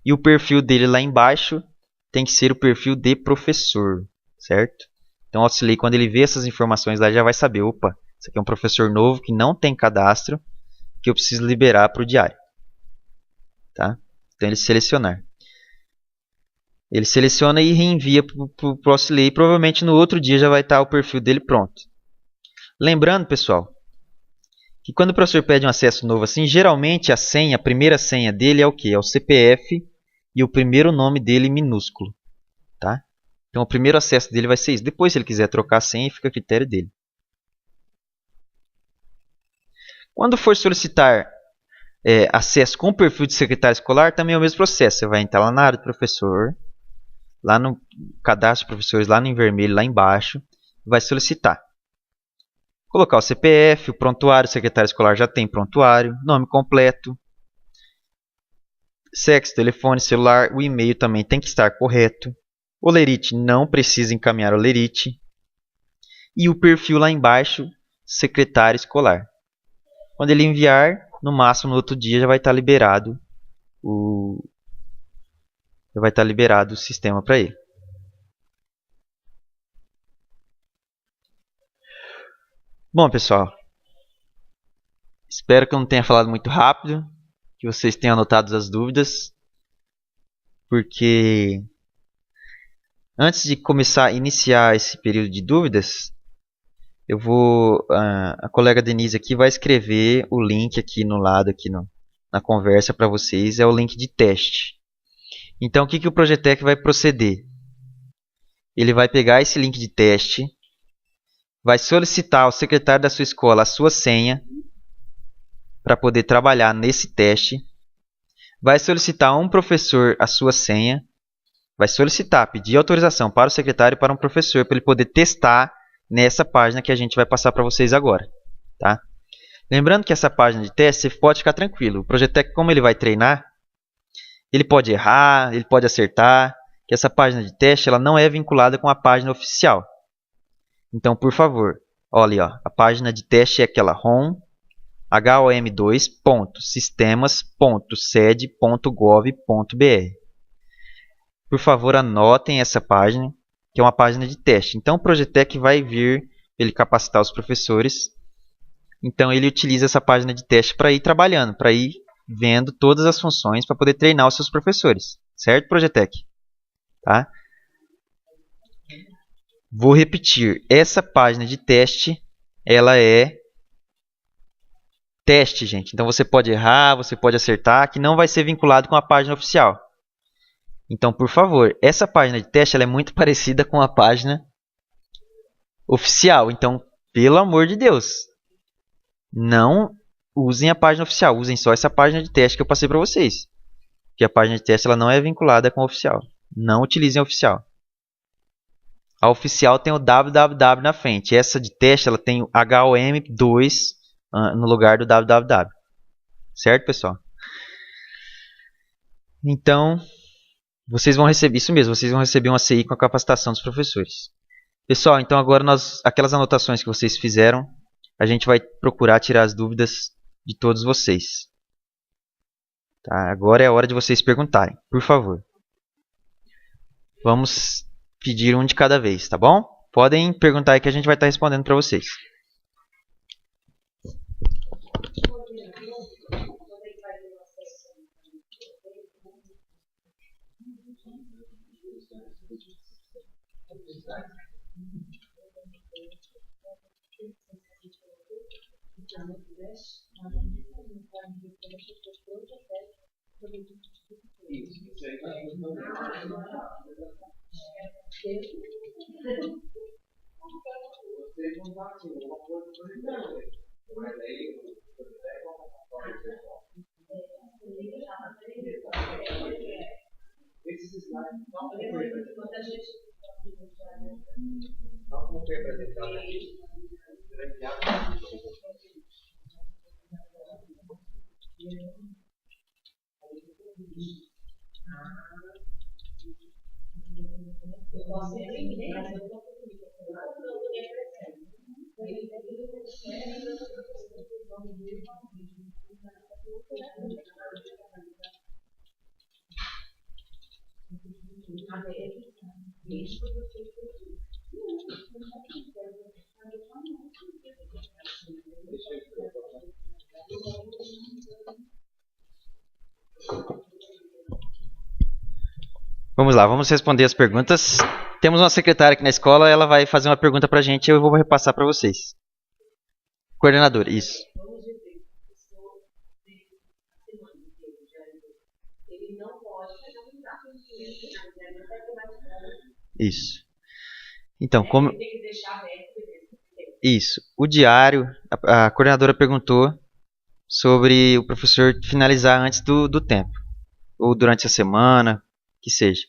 E o perfil dele lá embaixo tem que ser o perfil de professor, certo? Então, o auxiliar, quando ele vê essas informações lá, já vai saber, opa, esse aqui é um professor novo que não tem cadastro, que eu preciso liberar para o diário. Tá? Então, ele selecionar. Ele seleciona e reenvia para o auxiliar e provavelmente no outro dia já vai estar o perfil dele pronto. Lembrando, pessoal, que quando o professor pede um acesso novo assim, geralmente a primeira senha dele é o quê? É o CPF e o primeiro nome dele minúsculo. Tá? Então o primeiro acesso dele vai ser isso. Depois, se ele quiser trocar a senha, fica a critério dele. Quando for solicitar acesso com o perfil de secretário escolar, também é o mesmo processo. Você vai entrar lá na área do professor, lá no cadastro de professores, lá no vermelho, lá embaixo, vai solicitar. Colocar o CPF, o prontuário, o secretário escolar já tem prontuário, nome completo, sexo, telefone, celular, o e-mail também tem que estar correto. O Lerite não precisa encaminhar o Lerite. E o perfil lá embaixo, secretário escolar. Quando ele enviar, no máximo no outro dia já vai estar liberado o sistema para ele. Bom, pessoal, espero que eu não tenha falado muito rápido, que vocês tenham anotado as dúvidas, porque antes de começar a iniciar esse período de dúvidas, a colega Denise aqui vai escrever o link aqui no lado, aqui na conversa para vocês, é o link de teste. Então, o que o Projetec vai proceder? Ele vai pegar esse link de teste, vai solicitar ao secretário da sua escola a sua senha para poder trabalhar nesse teste, vai solicitar a um professor a sua senha, vai solicitar, pedir autorização para o secretário e para um professor para ele poder testar nessa página que a gente vai passar para vocês agora. Tá? Lembrando que essa página de teste, você pode ficar tranquilo. O Projetec, como ele vai treinar, ele pode errar, ele pode acertar, que essa página de teste ela não é vinculada com a página oficial. Então, por favor, olha, ó, a página de teste é aquela hom2.sistemas.sed.gov.br. Por favor, anotem essa página, que é uma página de teste. Então, o Projetec vai vir ele capacitar os professores. Então, ele utiliza essa página de teste para ir trabalhando, para ir vendo todas as funções para poder treinar os seus professores. Certo, Projetec? Tá? Vou repetir. Essa página de teste, ela é teste, gente. Então, você pode errar, você pode acertar, que não vai ser vinculado com a página oficial. Então, por favor, essa página de teste ela é muito parecida com a página oficial. Então, pelo amor de Deus, não usem a página oficial. Usem só essa página de teste que eu passei para vocês. Porque a página de teste ela não é vinculada com a oficial. Não utilizem a oficial. A oficial tem o www na frente. Essa de teste ela tem o HOM2 no lugar do www. Certo, pessoal? Então, vocês vão receber isso mesmo. Vocês vão receber uma CI com a capacitação dos professores. Pessoal, então agora aquelas anotações que vocês fizeram, a gente vai procurar tirar as dúvidas de todos vocês. Tá? Agora é a hora de vocês perguntarem, por favor. Vamos pedir um de cada vez, tá bom? Podem perguntar aí que a gente vai estar respondendo para vocês. Vamos lá, vamos responder as perguntas. Temos uma secretária aqui na escola, ela vai fazer uma pergunta para a gente e eu vou repassar para vocês. Coordenador, isso. Isso. Então, como... Isso. O diário, a coordenadora perguntou sobre o professor finalizar antes do tempo. Ou durante a semana, que seja.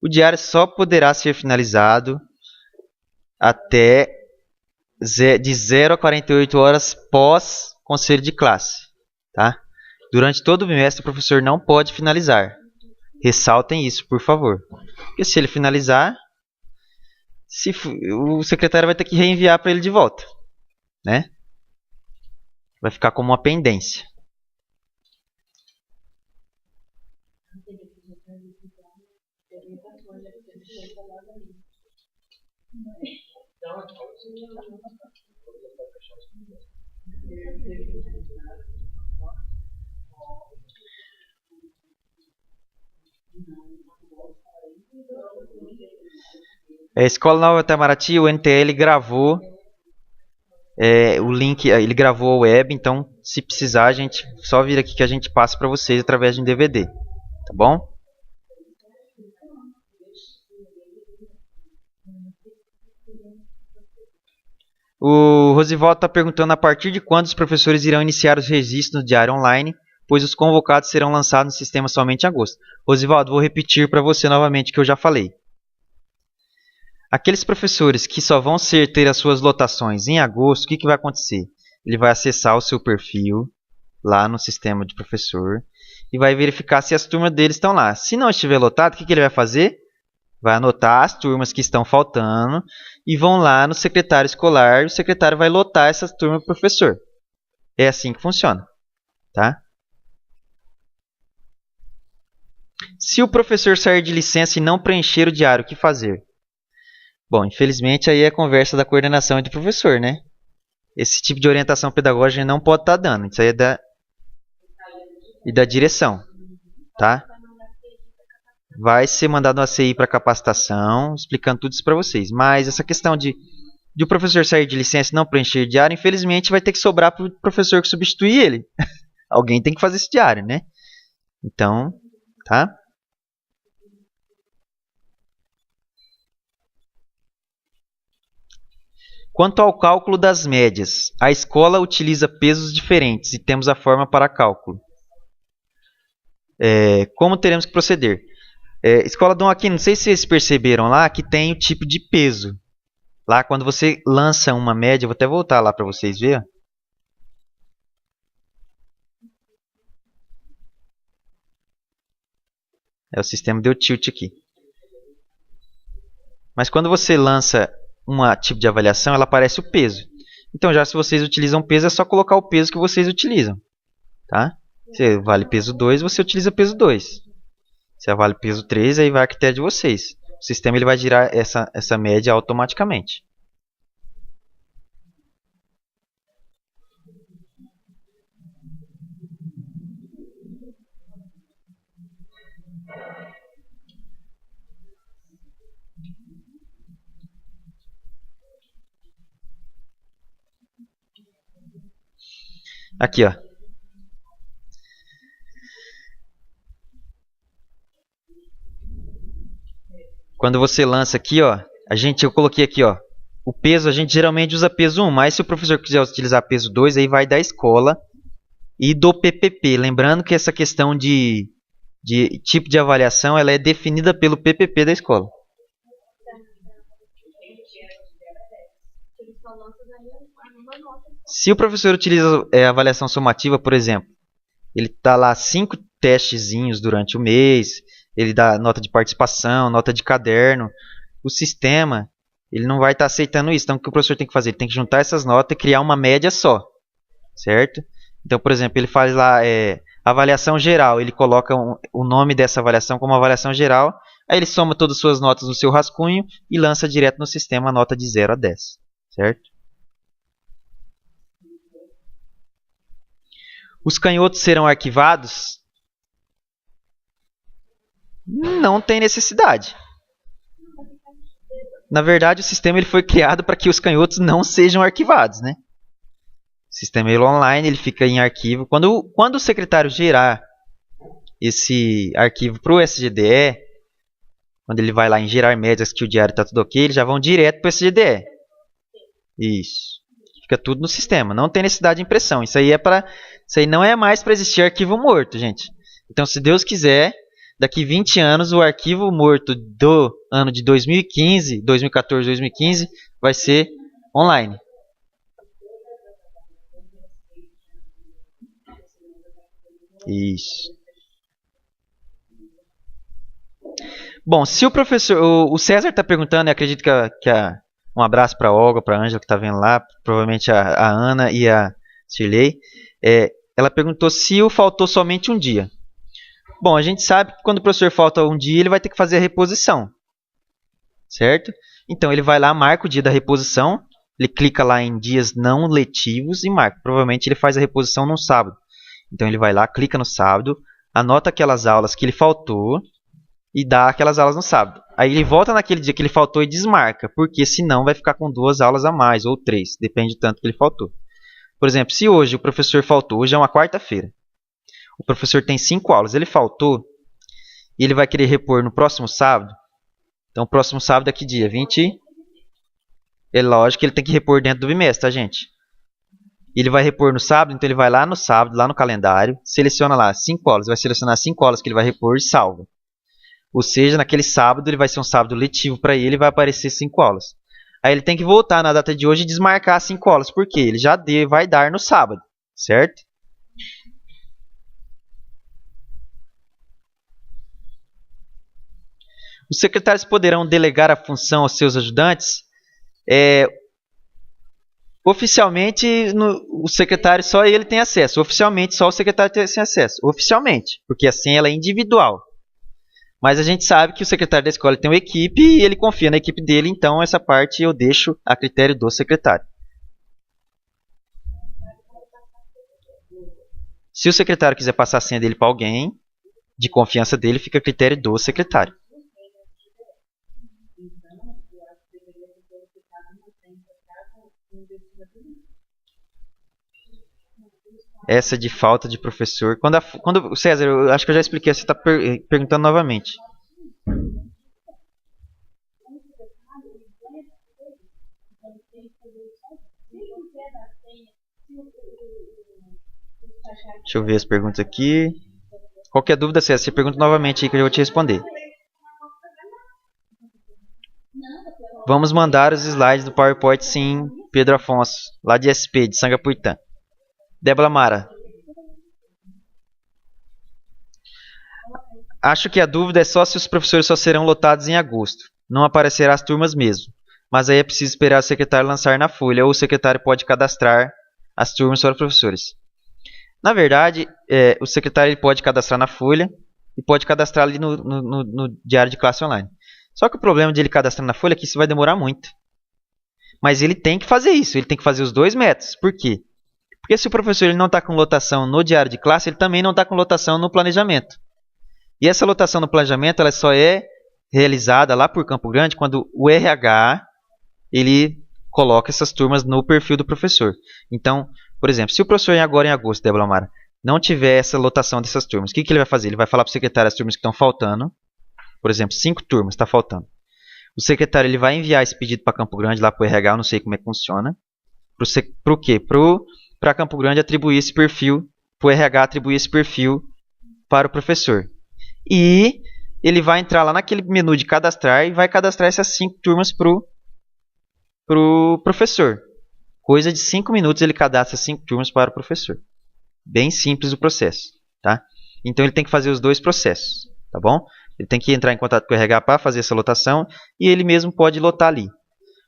O diário só poderá ser finalizado até de 0 a 48 horas pós conselho de classe. Tá? Durante todo o bimestre, o professor não pode finalizar. Ressaltem isso, por favor. Porque se ele finalizar, o secretário vai ter que reenviar para ele de volta. Né? Vai ficar como uma pendência. A Escola Nova Itamaraty, o NTL gravou o link, ele gravou a web, então se precisar a gente só vir aqui que a gente passa para vocês através de um DVD, tá bom? O Rosivaldo está perguntando a partir de quando os professores irão iniciar os registros no Diário Online, pois os convocados serão lançados no sistema somente em agosto. Rosivaldo, vou repetir para você novamente o que eu já falei. Aqueles professores que só vão ter as suas lotações em agosto, o que vai acontecer? Ele vai acessar o seu perfil lá no sistema de professor e vai verificar se as turmas dele estão lá. Se não estiver lotado, o que ele vai fazer? Vai anotar as turmas que estão faltando e vão lá no secretário escolar. O secretário vai lotar essas turmas para o professor. É assim que funciona. Tá? Se o professor sair de licença e não preencher o diário, o que fazer? Bom, infelizmente aí é conversa da coordenação e do professor, né? Esse tipo de orientação pedagógica não pode estar dando. Isso aí é da direção. Tá? Vai ser mandado uma CI para capacitação, explicando tudo isso para vocês. Mas essa questão de o professor sair de licença e não preencher diário, infelizmente vai ter que sobrar para o professor que substituir ele. Alguém tem que fazer esse diário, né? Então, tá? Quanto ao cálculo das médias, a escola utiliza pesos diferentes e temos a forma para cálculo. Como teremos que proceder? Escola Dom Aquino, não sei se vocês perceberam lá que tem o tipo de peso. Lá quando você lança uma média, vou até voltar lá para vocês verem. O sistema deu tilt aqui. Mas quando você lança um tipo de avaliação, ela aparece o peso. Então já se vocês utilizam peso, é só colocar o peso que vocês utilizam. Tá? Se vale peso 2, você utiliza peso 2. Se vale peso 3, aí vai a critério de vocês. O sistema ele vai girar essa média automaticamente. Aqui, ó. Quando você lança aqui, ó, eu coloquei aqui, ó, o peso, a gente geralmente usa peso 1, mas se o professor quiser utilizar peso 2, aí vai da escola e do PPP. Lembrando que essa questão de tipo de avaliação, ela é definida pelo PPP da escola. Se o professor utiliza avaliação somativa, por exemplo, ele está lá 5 testezinhos durante o mês, ele dá nota de participação, nota de caderno. O sistema, ele não vai estar aceitando isso. Então, o que o professor tem que fazer? Ele tem que juntar essas notas e criar uma média só, certo? Então, por exemplo, ele faz lá avaliação geral, ele coloca o nome dessa avaliação como avaliação geral, aí ele soma todas as suas notas no seu rascunho e lança direto no sistema a nota de 0 a 10, certo? Os canhotos serão arquivados? Não tem necessidade. Na verdade, o sistema ele foi criado para que os canhotos não sejam arquivados, né? O sistema ele online, ele fica em arquivo. Quando o secretário gerar esse arquivo para o SGDE, quando ele vai lá em gerar médias que o diário está tudo ok, eles já vão direto para o SGDE. Isso. Fica tudo no sistema. Não tem necessidade de impressão. Isso aí não é mais para existir arquivo morto, gente. Então, se Deus quiser, daqui 20 anos, o arquivo morto do ano de 2015, 2014, 2015, vai ser online. Isso. Bom, se o professor... O César está perguntando, eu acredito um abraço para a Olga, para a Ângela que está vendo lá, provavelmente a Ana e a Shirley. Ela perguntou se faltou somente um dia. Bom, a gente sabe que quando o professor falta um dia, ele vai ter que fazer a reposição, certo? Então, ele vai lá, marca o dia da reposição, ele clica lá em dias não letivos e marca. Provavelmente, ele faz a reposição no sábado. Então, ele vai lá, clica no sábado, anota aquelas aulas que ele faltou e dá aquelas aulas no sábado. Aí, ele volta naquele dia que ele faltou e desmarca, porque senão vai ficar com 2 aulas a mais, ou 3, depende do tanto que ele faltou. Por exemplo, se hoje o professor faltou, hoje é uma quarta-feira, o professor tem 5 aulas, ele faltou, e ele vai querer repor no próximo sábado. Então, próximo sábado é que dia? 20. É lógico que ele tem que repor dentro do bimestre, tá, gente? Ele vai repor no sábado, então ele vai lá no sábado, lá no calendário, seleciona lá 5 aulas, vai selecionar 5 aulas que ele vai repor e salva. Ou seja, naquele sábado, ele vai ser um sábado letivo para ele e vai aparecer 5 aulas. Aí ele tem que voltar na data de hoje e desmarcar as 5 aulas, porque ele já vai dar no sábado, certo? Os secretários poderão delegar a função aos seus ajudantes? Oficialmente, o secretário só ele tem acesso. Oficialmente, só o secretário tem acesso. Oficialmente, porque a senha ela é individual. Mas a gente sabe que o secretário da escola tem uma equipe e ele confia na equipe dele, então essa parte eu deixo a critério do secretário. Se o secretário quiser passar a senha dele para alguém, de confiança dele, fica a critério do secretário. Essa de falta de professor. Quando César, eu acho que eu já expliquei, você está perguntando novamente. Deixa eu ver as perguntas aqui. Qualquer dúvida, César, você pergunta novamente aí que eu vou te responder. Vamos mandar os slides do PowerPoint, sim, Pedro Afonso, lá de SP, de Sangapuitã. Débora Mara. Acho que a dúvida é só se os professores só serão lotados em agosto. Não aparecerá as turmas mesmo. Mas aí é preciso esperar o secretário lançar na folha, ou o secretário pode cadastrar as turmas para os professores. Na verdade, o secretário pode cadastrar na folha e pode cadastrar ali no diário de classe online. Só que o problema de ele cadastrar na folha é que isso vai demorar muito. Mas ele tem que fazer isso, ele tem que fazer os 2 métodos. Por quê? Porque se o professor ele não está com lotação no diário de classe, ele também não está com lotação no planejamento. E essa lotação no planejamento ela só é realizada lá por Campo Grande quando o RH ele coloca essas turmas no perfil do professor. Então, por exemplo, se o professor agora em agosto, Débora Mara, não tiver essa lotação dessas turmas, o que ele vai fazer? Ele vai falar para o secretário as turmas que estão faltando. Por exemplo, 5 turmas está faltando. O secretário ele vai enviar esse pedido para Campo Grande, lá para o RH, eu não sei como é que funciona. Para o quê? Para Campo Grande atribuir esse perfil, para o RH atribuir esse perfil para o professor. E ele vai entrar lá naquele menu de cadastrar e vai cadastrar essas 5 turmas para o professor. Coisa de 5 minutos ele cadastra 5 turmas para o professor. Bem simples o processo. Tá? Então ele tem que fazer os dois processos, tá bom? Ele tem que entrar em contato com o RH para fazer essa lotação e ele mesmo pode lotar ali.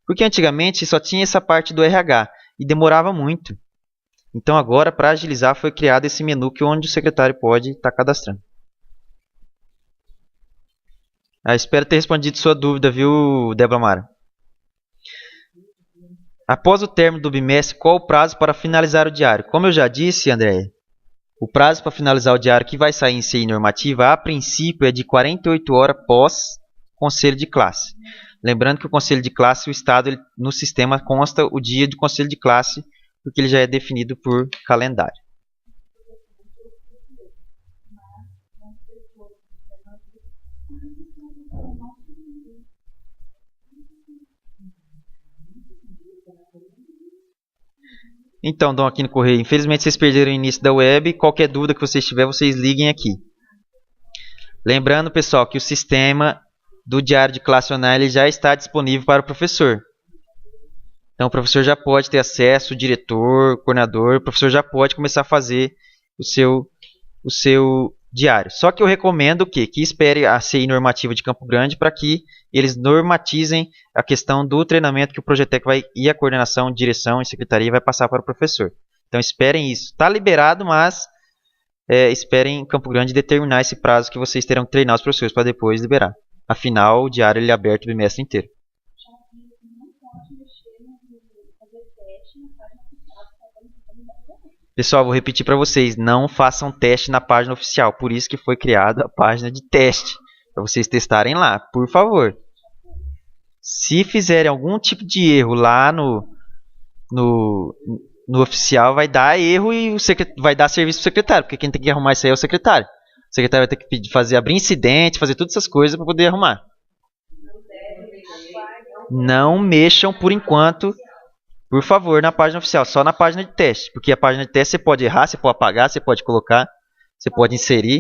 Porque antigamente só tinha essa parte do RH e demorava muito. Então agora, para agilizar, foi criado esse menu onde o secretário pode estar cadastrando. Espero ter respondido sua dúvida, viu, Débora Mara? Após o término do bimestre, qual o prazo para finalizar o diário? Como eu já disse, André, o prazo para finalizar o diário que vai sair em CI normativa, a princípio, é de 48 horas pós conselho de classe. Lembrando que o conselho de classe, o Estado, no sistema consta o dia de conselho de classe, porque ele já é definido por calendário. Então, Dom Aquino Correia, infelizmente vocês perderam o início da web. Qualquer dúvida que vocês tiverem, vocês liguem aqui. Lembrando, pessoal, que o sistema do diário de classe online já está disponível para o professor. Então, o professor já pode ter acesso, o diretor, o coordenador, o professor já pode começar a fazer o seu diário. Só que eu recomendo que espere a CI normativa de Campo Grande para que eles normatizem a questão do treinamento que o Projetec vai e a coordenação, direção e secretaria vai passar para o professor. Então esperem isso. Está liberado, mas esperem Campo Grande determinar esse prazo que vocês terão que treinar os professores para depois liberar. Afinal, o diário ele é aberto o bimestre inteiro. Pessoal, vou repetir para vocês, não façam teste na página oficial, por isso que foi criada a página de teste, para vocês testarem lá, por favor. Se fizerem algum tipo de erro lá no oficial, vai dar erro e vai dar serviço para o secretário, porque quem tem que arrumar isso aí é o secretário. O secretário vai ter que abrir incidente, fazer todas essas coisas para poder arrumar. Não mexam por enquanto, por favor, na página oficial, só na página de teste. Porque a página de teste você pode errar, você pode apagar, você pode colocar, você pode inserir.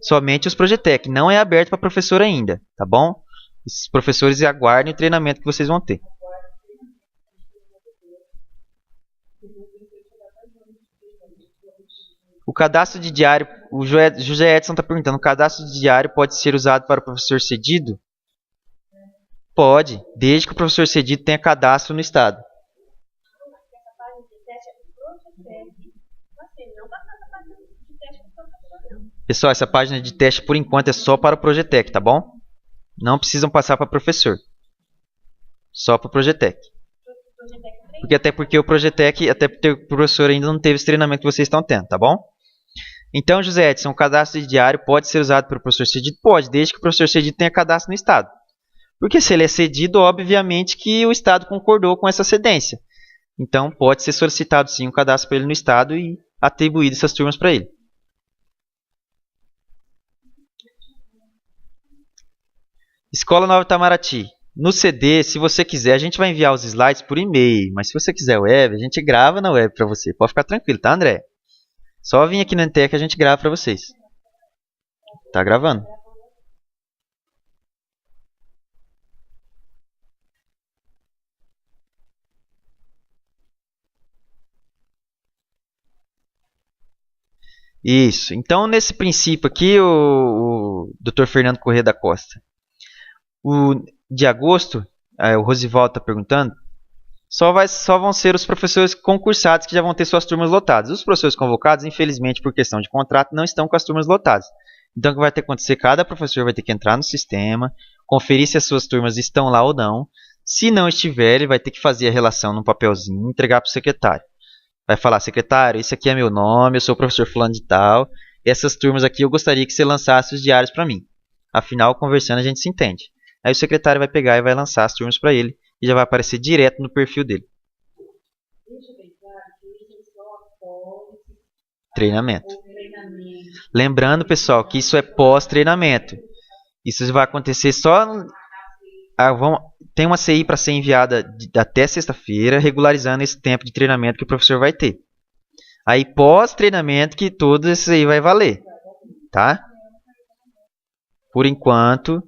Somente os Projetec. Não é aberto para professor ainda, tá bom? Os professores aguardem o treinamento que vocês vão ter. O cadastro de diário, o José Edson está perguntando, o cadastro de diário pode ser usado para o professor cedido? Pode, desde que o professor cedido tenha cadastro no Estado. Pessoal, essa página de teste por enquanto é só para o Projetec, tá bom? Não precisam passar para professor. Só para o Projetec. Porque o Projetec, até porque o professor ainda não teve esse treinamento que vocês estão tendo, tá bom? Então, José Edson, o cadastro de diário pode ser usado pelo professor cedido? Pode, desde que o professor cedido tenha cadastro no Estado. Porque se ele é cedido, obviamente que o Estado concordou com essa cedência. Então, pode ser solicitado sim um cadastro para ele no Estado e atribuído essas turmas para ele. Escola Nova Itamaraty. No CD, se você quiser, a gente vai enviar os slides por e-mail. Mas se você quiser web, a gente grava na web para você. Pode ficar tranquilo, tá, André? Só vir aqui na NTE que a gente grava para vocês. Tá gravando. Isso. Então, nesse princípio aqui, o Dr. Fernando Corrêa da Costa. De agosto, o Rosivaldo está perguntando, só vão ser os professores concursados que já vão ter suas turmas lotadas. Os professores convocados, infelizmente, por questão de contrato, não estão com as turmas lotadas. Então, o que vai ter que acontecer? Cada professor vai ter que entrar no sistema, conferir se as suas turmas estão lá ou não. Se não estiver, ele vai ter que fazer a relação num papelzinho e entregar para o secretário. Vai falar, secretário, esse aqui é meu nome, eu sou o professor fulano de tal. Essas turmas aqui eu gostaria que você lançasse os diários para mim. Afinal, conversando a gente se entende. Aí o secretário vai pegar e vai lançar as turmas para ele e já vai aparecer direto no perfil dele. Treinamento. Lembrando, pessoal, que isso é pós-treinamento. Isso vai acontecer só... tem uma CI para ser enviada até sexta-feira, regularizando esse tempo de treinamento que o professor vai ter. Aí, pós-treinamento, que tudo isso aí vai valer. Tá? Por enquanto,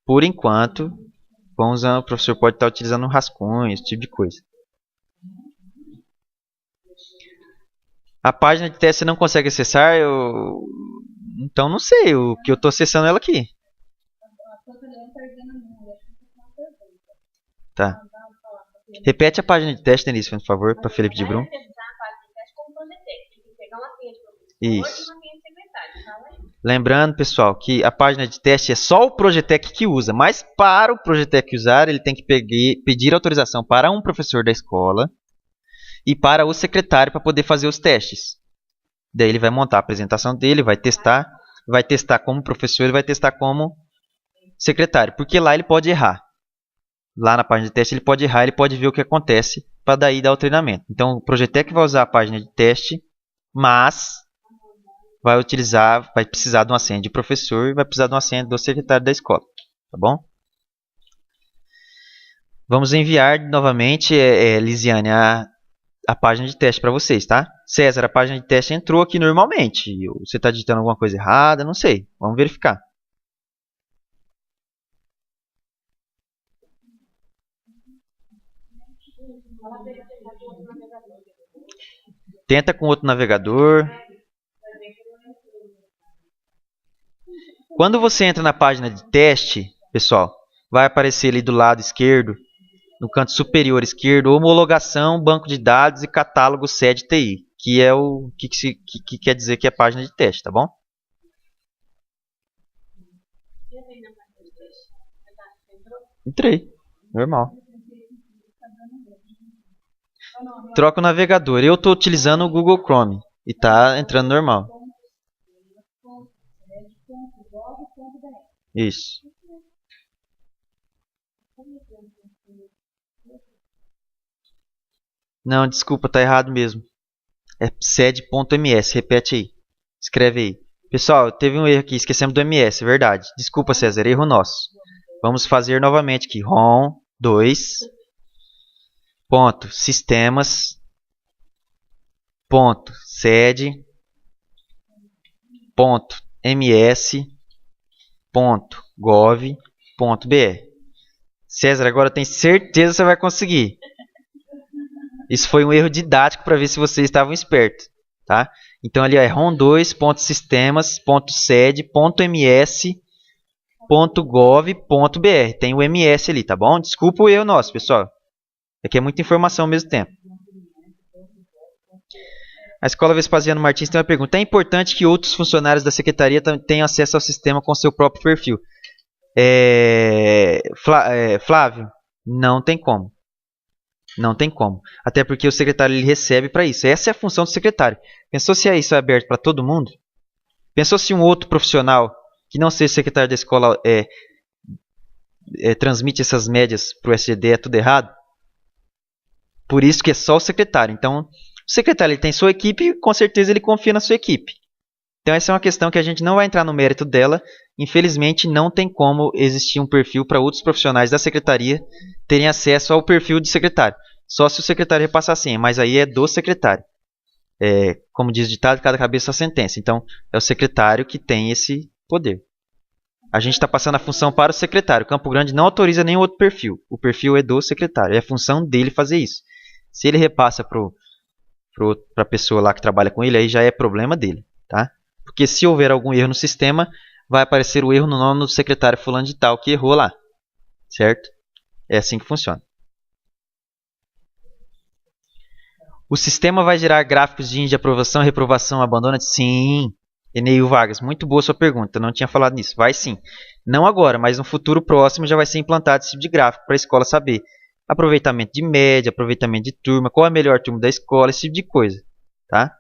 o professor pode estar utilizando rascunhos, esse tipo de coisa. A página de teste você não consegue acessar, eu Então não sei, o que eu estou acessando ela aqui. Tá. Repete a página de teste, Denise, por favor, para Felipe de Brum. Isso. Lembrando, pessoal, que a página de teste é só o Projetec que usa, mas para o Projetec usar, ele tem que pedir autorização para um professor da escola e para o secretário para poder fazer os testes. Daí ele vai montar a apresentação dele, vai testar como professor, ele vai testar como secretário, porque lá ele pode errar. Lá na página de teste ele pode errar, ele pode ver o que acontece para daí dar o treinamento. Então o Projetec vai usar a página de teste, mas vai precisar de uma senha de professor e vai precisar de uma senha do secretário da escola, tá bom? Vamos enviar novamente, Lisiane, a página de teste para vocês, tá? César, a página de teste entrou aqui normalmente. Você está digitando alguma coisa errada? Não sei. Vamos verificar. Tenta com outro navegador. Quando você entra na página de teste, pessoal, vai aparecer ali do lado esquerdo, no canto superior esquerdo, homologação, banco de dados e catálogo sede TI, que é o que quer dizer que é a página de teste, tá bom? Entrei, normal. Troca o navegador. Eu estou utilizando o Google Chrome e está entrando normal. Isso. Não, desculpa, tá errado mesmo. É sede.ms, repete aí. Escreve aí. Pessoal, teve um erro aqui, esquecemos do MS, verdade. Desculpa, César, erro nosso. Vamos fazer novamente aqui. ROM 2. Ponto, sistemas. Ponto, sede. Ponto, ms. Ponto, gov. Ponto, br. César, agora tem certeza que você vai conseguir. Isso foi um erro didático para ver se vocês estavam espertos, tá? Então ali é rom2.sistemas.sede.ms.gov.br. Tem o MS ali, tá bom? Desculpa o erro nosso, pessoal. Aqui é muita informação ao mesmo tempo. A Escola Vespasiano Martins tem uma pergunta. É importante que outros funcionários da secretaria tenham acesso ao sistema com seu próprio perfil. Flávio, não tem como. Não tem como. Até porque o secretário ele recebe para isso. Essa é a função do secretário. Pensou se isso é aberto para todo mundo? Pensou se um outro profissional, que não seja secretário da escola, transmite essas médias para o SGD, é tudo errado? Por isso que é só o secretário. Então, o secretário ele tem sua equipe e com certeza ele confia na sua equipe. Então, essa é uma questão que a gente não vai entrar no mérito dela. Infelizmente, não tem como existir um perfil para outros profissionais da secretaria terem acesso ao perfil do secretário. Só se o secretário repassar a senha, mas aí é do secretário. Como diz o ditado, cada cabeça a sentença. Então, é o secretário que tem esse poder. A gente está passando a função para o secretário. O Campo Grande não autoriza nenhum outro perfil. O perfil é do secretário. É a função dele fazer isso. Se ele repassa para a pessoa lá que trabalha com ele, aí já é problema dele, tá? Porque se houver algum erro no sistema, vai aparecer o erro no nome do secretário fulano de tal que errou lá, certo? É assim que funciona. O sistema vai gerar gráficos de aprovação, reprovação, abandono? Sim. Eneil Vargas, muito boa sua pergunta, não tinha falado nisso. Vai sim. Não agora, mas no futuro próximo já vai ser implantado esse tipo de gráfico para a escola saber aproveitamento de média, aproveitamento de turma, qual é a melhor turma da escola, esse tipo de coisa, tá?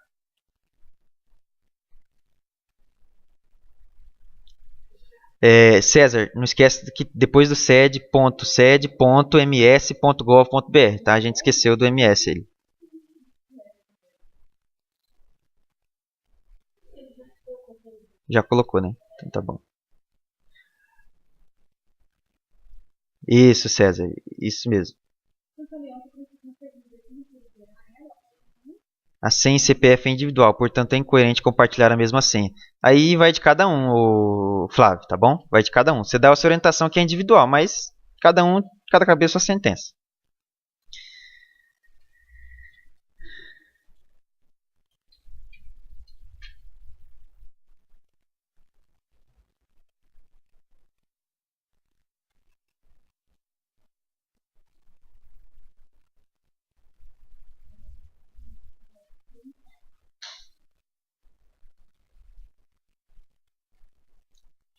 César, não esquece que depois do sede.ms.gov.br, tá? A gente esqueceu do MS aí. Já colocou, né? Então tá bom. Isso, César, isso mesmo. A senha e CPF é individual, portanto é incoerente compartilhar a mesma senha. Aí vai de cada um, Flávio, tá bom? Vai de cada um. Você dá a sua orientação que é individual, mas cada cabeça a sua sentença.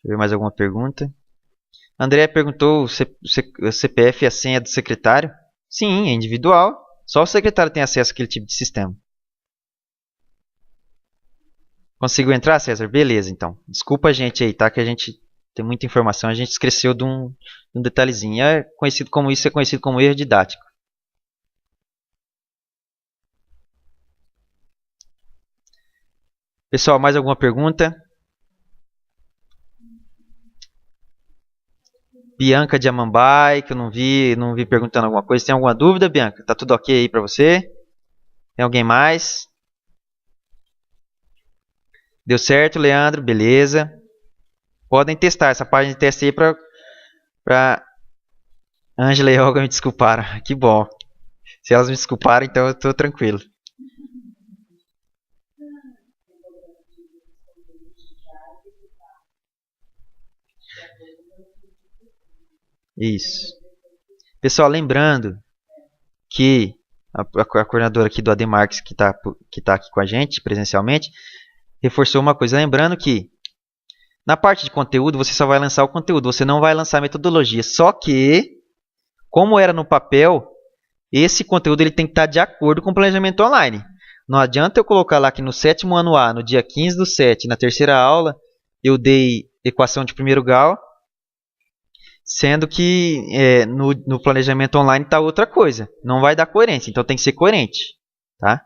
eu ver mais alguma pergunta. André perguntou o CPF e a senha do secretário. Sim, é individual. Só o secretário tem acesso àquele tipo de sistema. Conseguiu entrar, César? Beleza, então. Desculpa a gente aí, tá? Que a gente tem muita informação. A gente esqueceu de um detalhezinho. É conhecido como erro didático. Pessoal, mais alguma pergunta? Bianca de Amambai, que eu não vi perguntando alguma coisa. Tem alguma dúvida, Bianca? Tá tudo ok aí pra você? Tem alguém mais? Deu certo, Leandro? Beleza. Podem testar essa página de teste aí pra Ângela e Olga me desculparam. Que bom. Se elas me desculparam, então eu tô tranquilo. Isso. Pessoal, lembrando que a coordenadora aqui do Ademarx, que tá aqui com a gente presencialmente, reforçou uma coisa. Lembrando que na parte de conteúdo, você só vai lançar o conteúdo, você não vai lançar a metodologia. Só que, como era no papel, esse conteúdo ele tem que estar de acordo com o planejamento online. Não adianta eu colocar lá que no 7º ano A, no dia 15/7, na terceira aula, eu dei equação de primeiro grau, sendo que no planejamento online está outra coisa. Não vai dar coerência, então tem que ser coerente. Tá?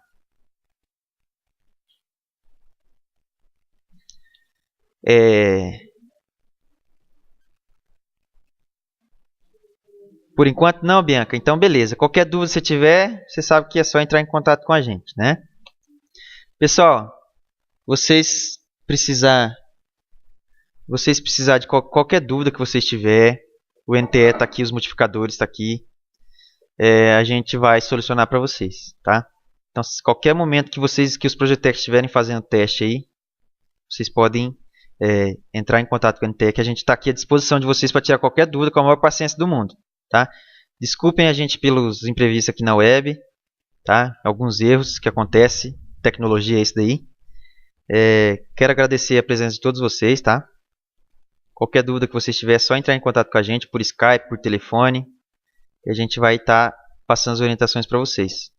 Por enquanto não, Bianca. Então beleza. Qualquer dúvida que você tiver, você sabe que é só entrar em contato com a gente, né? Pessoal, vocês precisar de qualquer dúvida que vocês tiver, o NTE está aqui, os multiplicadores está aqui, a gente vai solucionar para vocês, tá? Então, qualquer momento que os Projectecs estiverem fazendo teste aí, vocês podem entrar em contato com o NTE, que a gente está aqui à disposição de vocês para tirar qualquer dúvida com a maior paciência do mundo, tá? Desculpem a gente pelos imprevistos aqui na web, tá? Alguns erros que acontecem, tecnologia é isso daí. Quero agradecer a presença de todos vocês, tá? Qualquer dúvida que vocês tiverem, é só entrar em contato com a gente por Skype, por telefone, e a gente vai estar passando as orientações para vocês.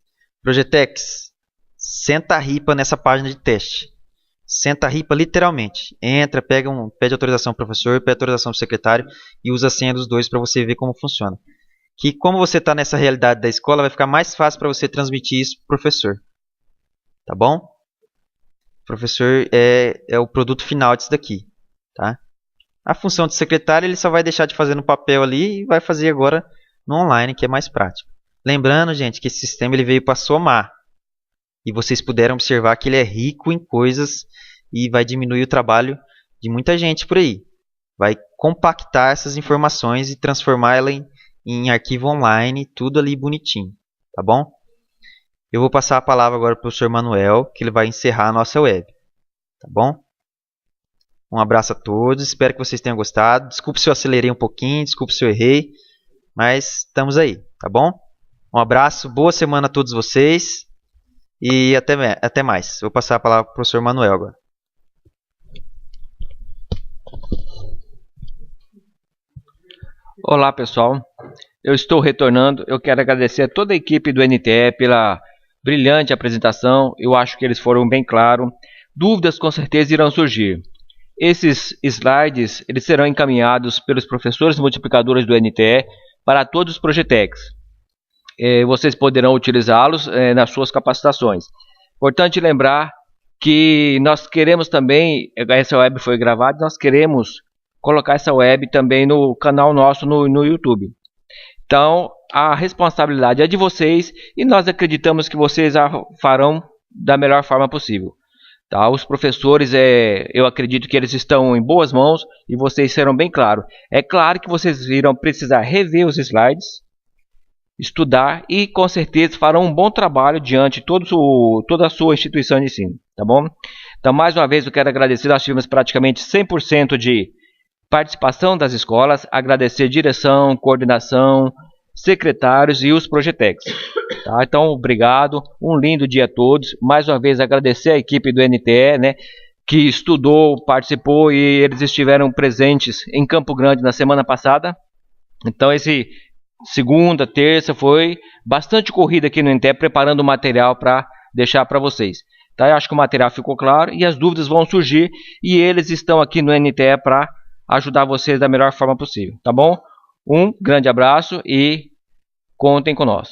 Projectecs, senta a ripa nessa página de teste. Senta a ripa literalmente. Entra, pede autorização do professor, pede autorização do secretário e usa a senha dos dois para você ver como funciona. Que como você está nessa realidade da escola, vai ficar mais fácil para você transmitir isso para o professor. Tá bom? O professor é o produto final disso daqui. Tá? A função de secretário ele só vai deixar de fazer no papel ali e vai fazer agora no online, que é mais prático. Lembrando, gente, que esse sistema ele veio para somar. E vocês puderam observar que ele é rico em coisas e vai diminuir o trabalho de muita gente por aí. Vai compactar essas informações e transformar ela em arquivo online, tudo ali bonitinho. Tá bom? Eu vou passar a palavra agora para o professor Manuel, que ele vai encerrar a nossa web. Tá bom? Um abraço a todos, espero que vocês tenham gostado. Desculpe se eu acelerei um pouquinho, desculpe se eu errei, mas estamos aí, tá bom? Um abraço, boa semana a todos vocês e até mais. Vou passar a palavra para o professor Manuel agora. Olá pessoal, eu estou retornando. Eu quero agradecer a toda a equipe do NTE pela brilhante apresentação. Eu acho que eles foram bem claros. Dúvidas com certeza irão surgir. Esses slides eles serão encaminhados pelos professores multiplicadores do NTE para todos os Projectecs. Vocês poderão utilizá-los nas suas capacitações. Importante lembrar que nós queremos também, essa web foi gravada, nós queremos colocar essa web também no canal nosso no YouTube. Então a responsabilidade é de vocês e nós acreditamos que vocês a farão da melhor forma possível. Tá? Os professores, eu acredito que eles estão em boas mãos e vocês serão bem claros. É claro que vocês irão precisar rever os slides, estudar e com certeza farão um bom trabalho diante de toda a sua instituição de ensino. Tá bom? Então mais uma vez eu quero agradecer, nós tivemos praticamente 100% de participação das escolas, agradecer direção, coordenação, secretários e os Projectecs. Tá? Então, obrigado, um lindo dia a todos. Mais uma vez agradecer a equipe do NTE, né? que estudou, participou e eles estiveram presentes em Campo Grande na semana passada. Então esse segunda, terça foi bastante corrida aqui no NTE, preparando o material para deixar para vocês. Tá? Eu acho que o material ficou claro e as dúvidas vão surgir e eles estão aqui no NTE para ajudar vocês da melhor forma possível, tá bom? Um grande abraço e contem com nós.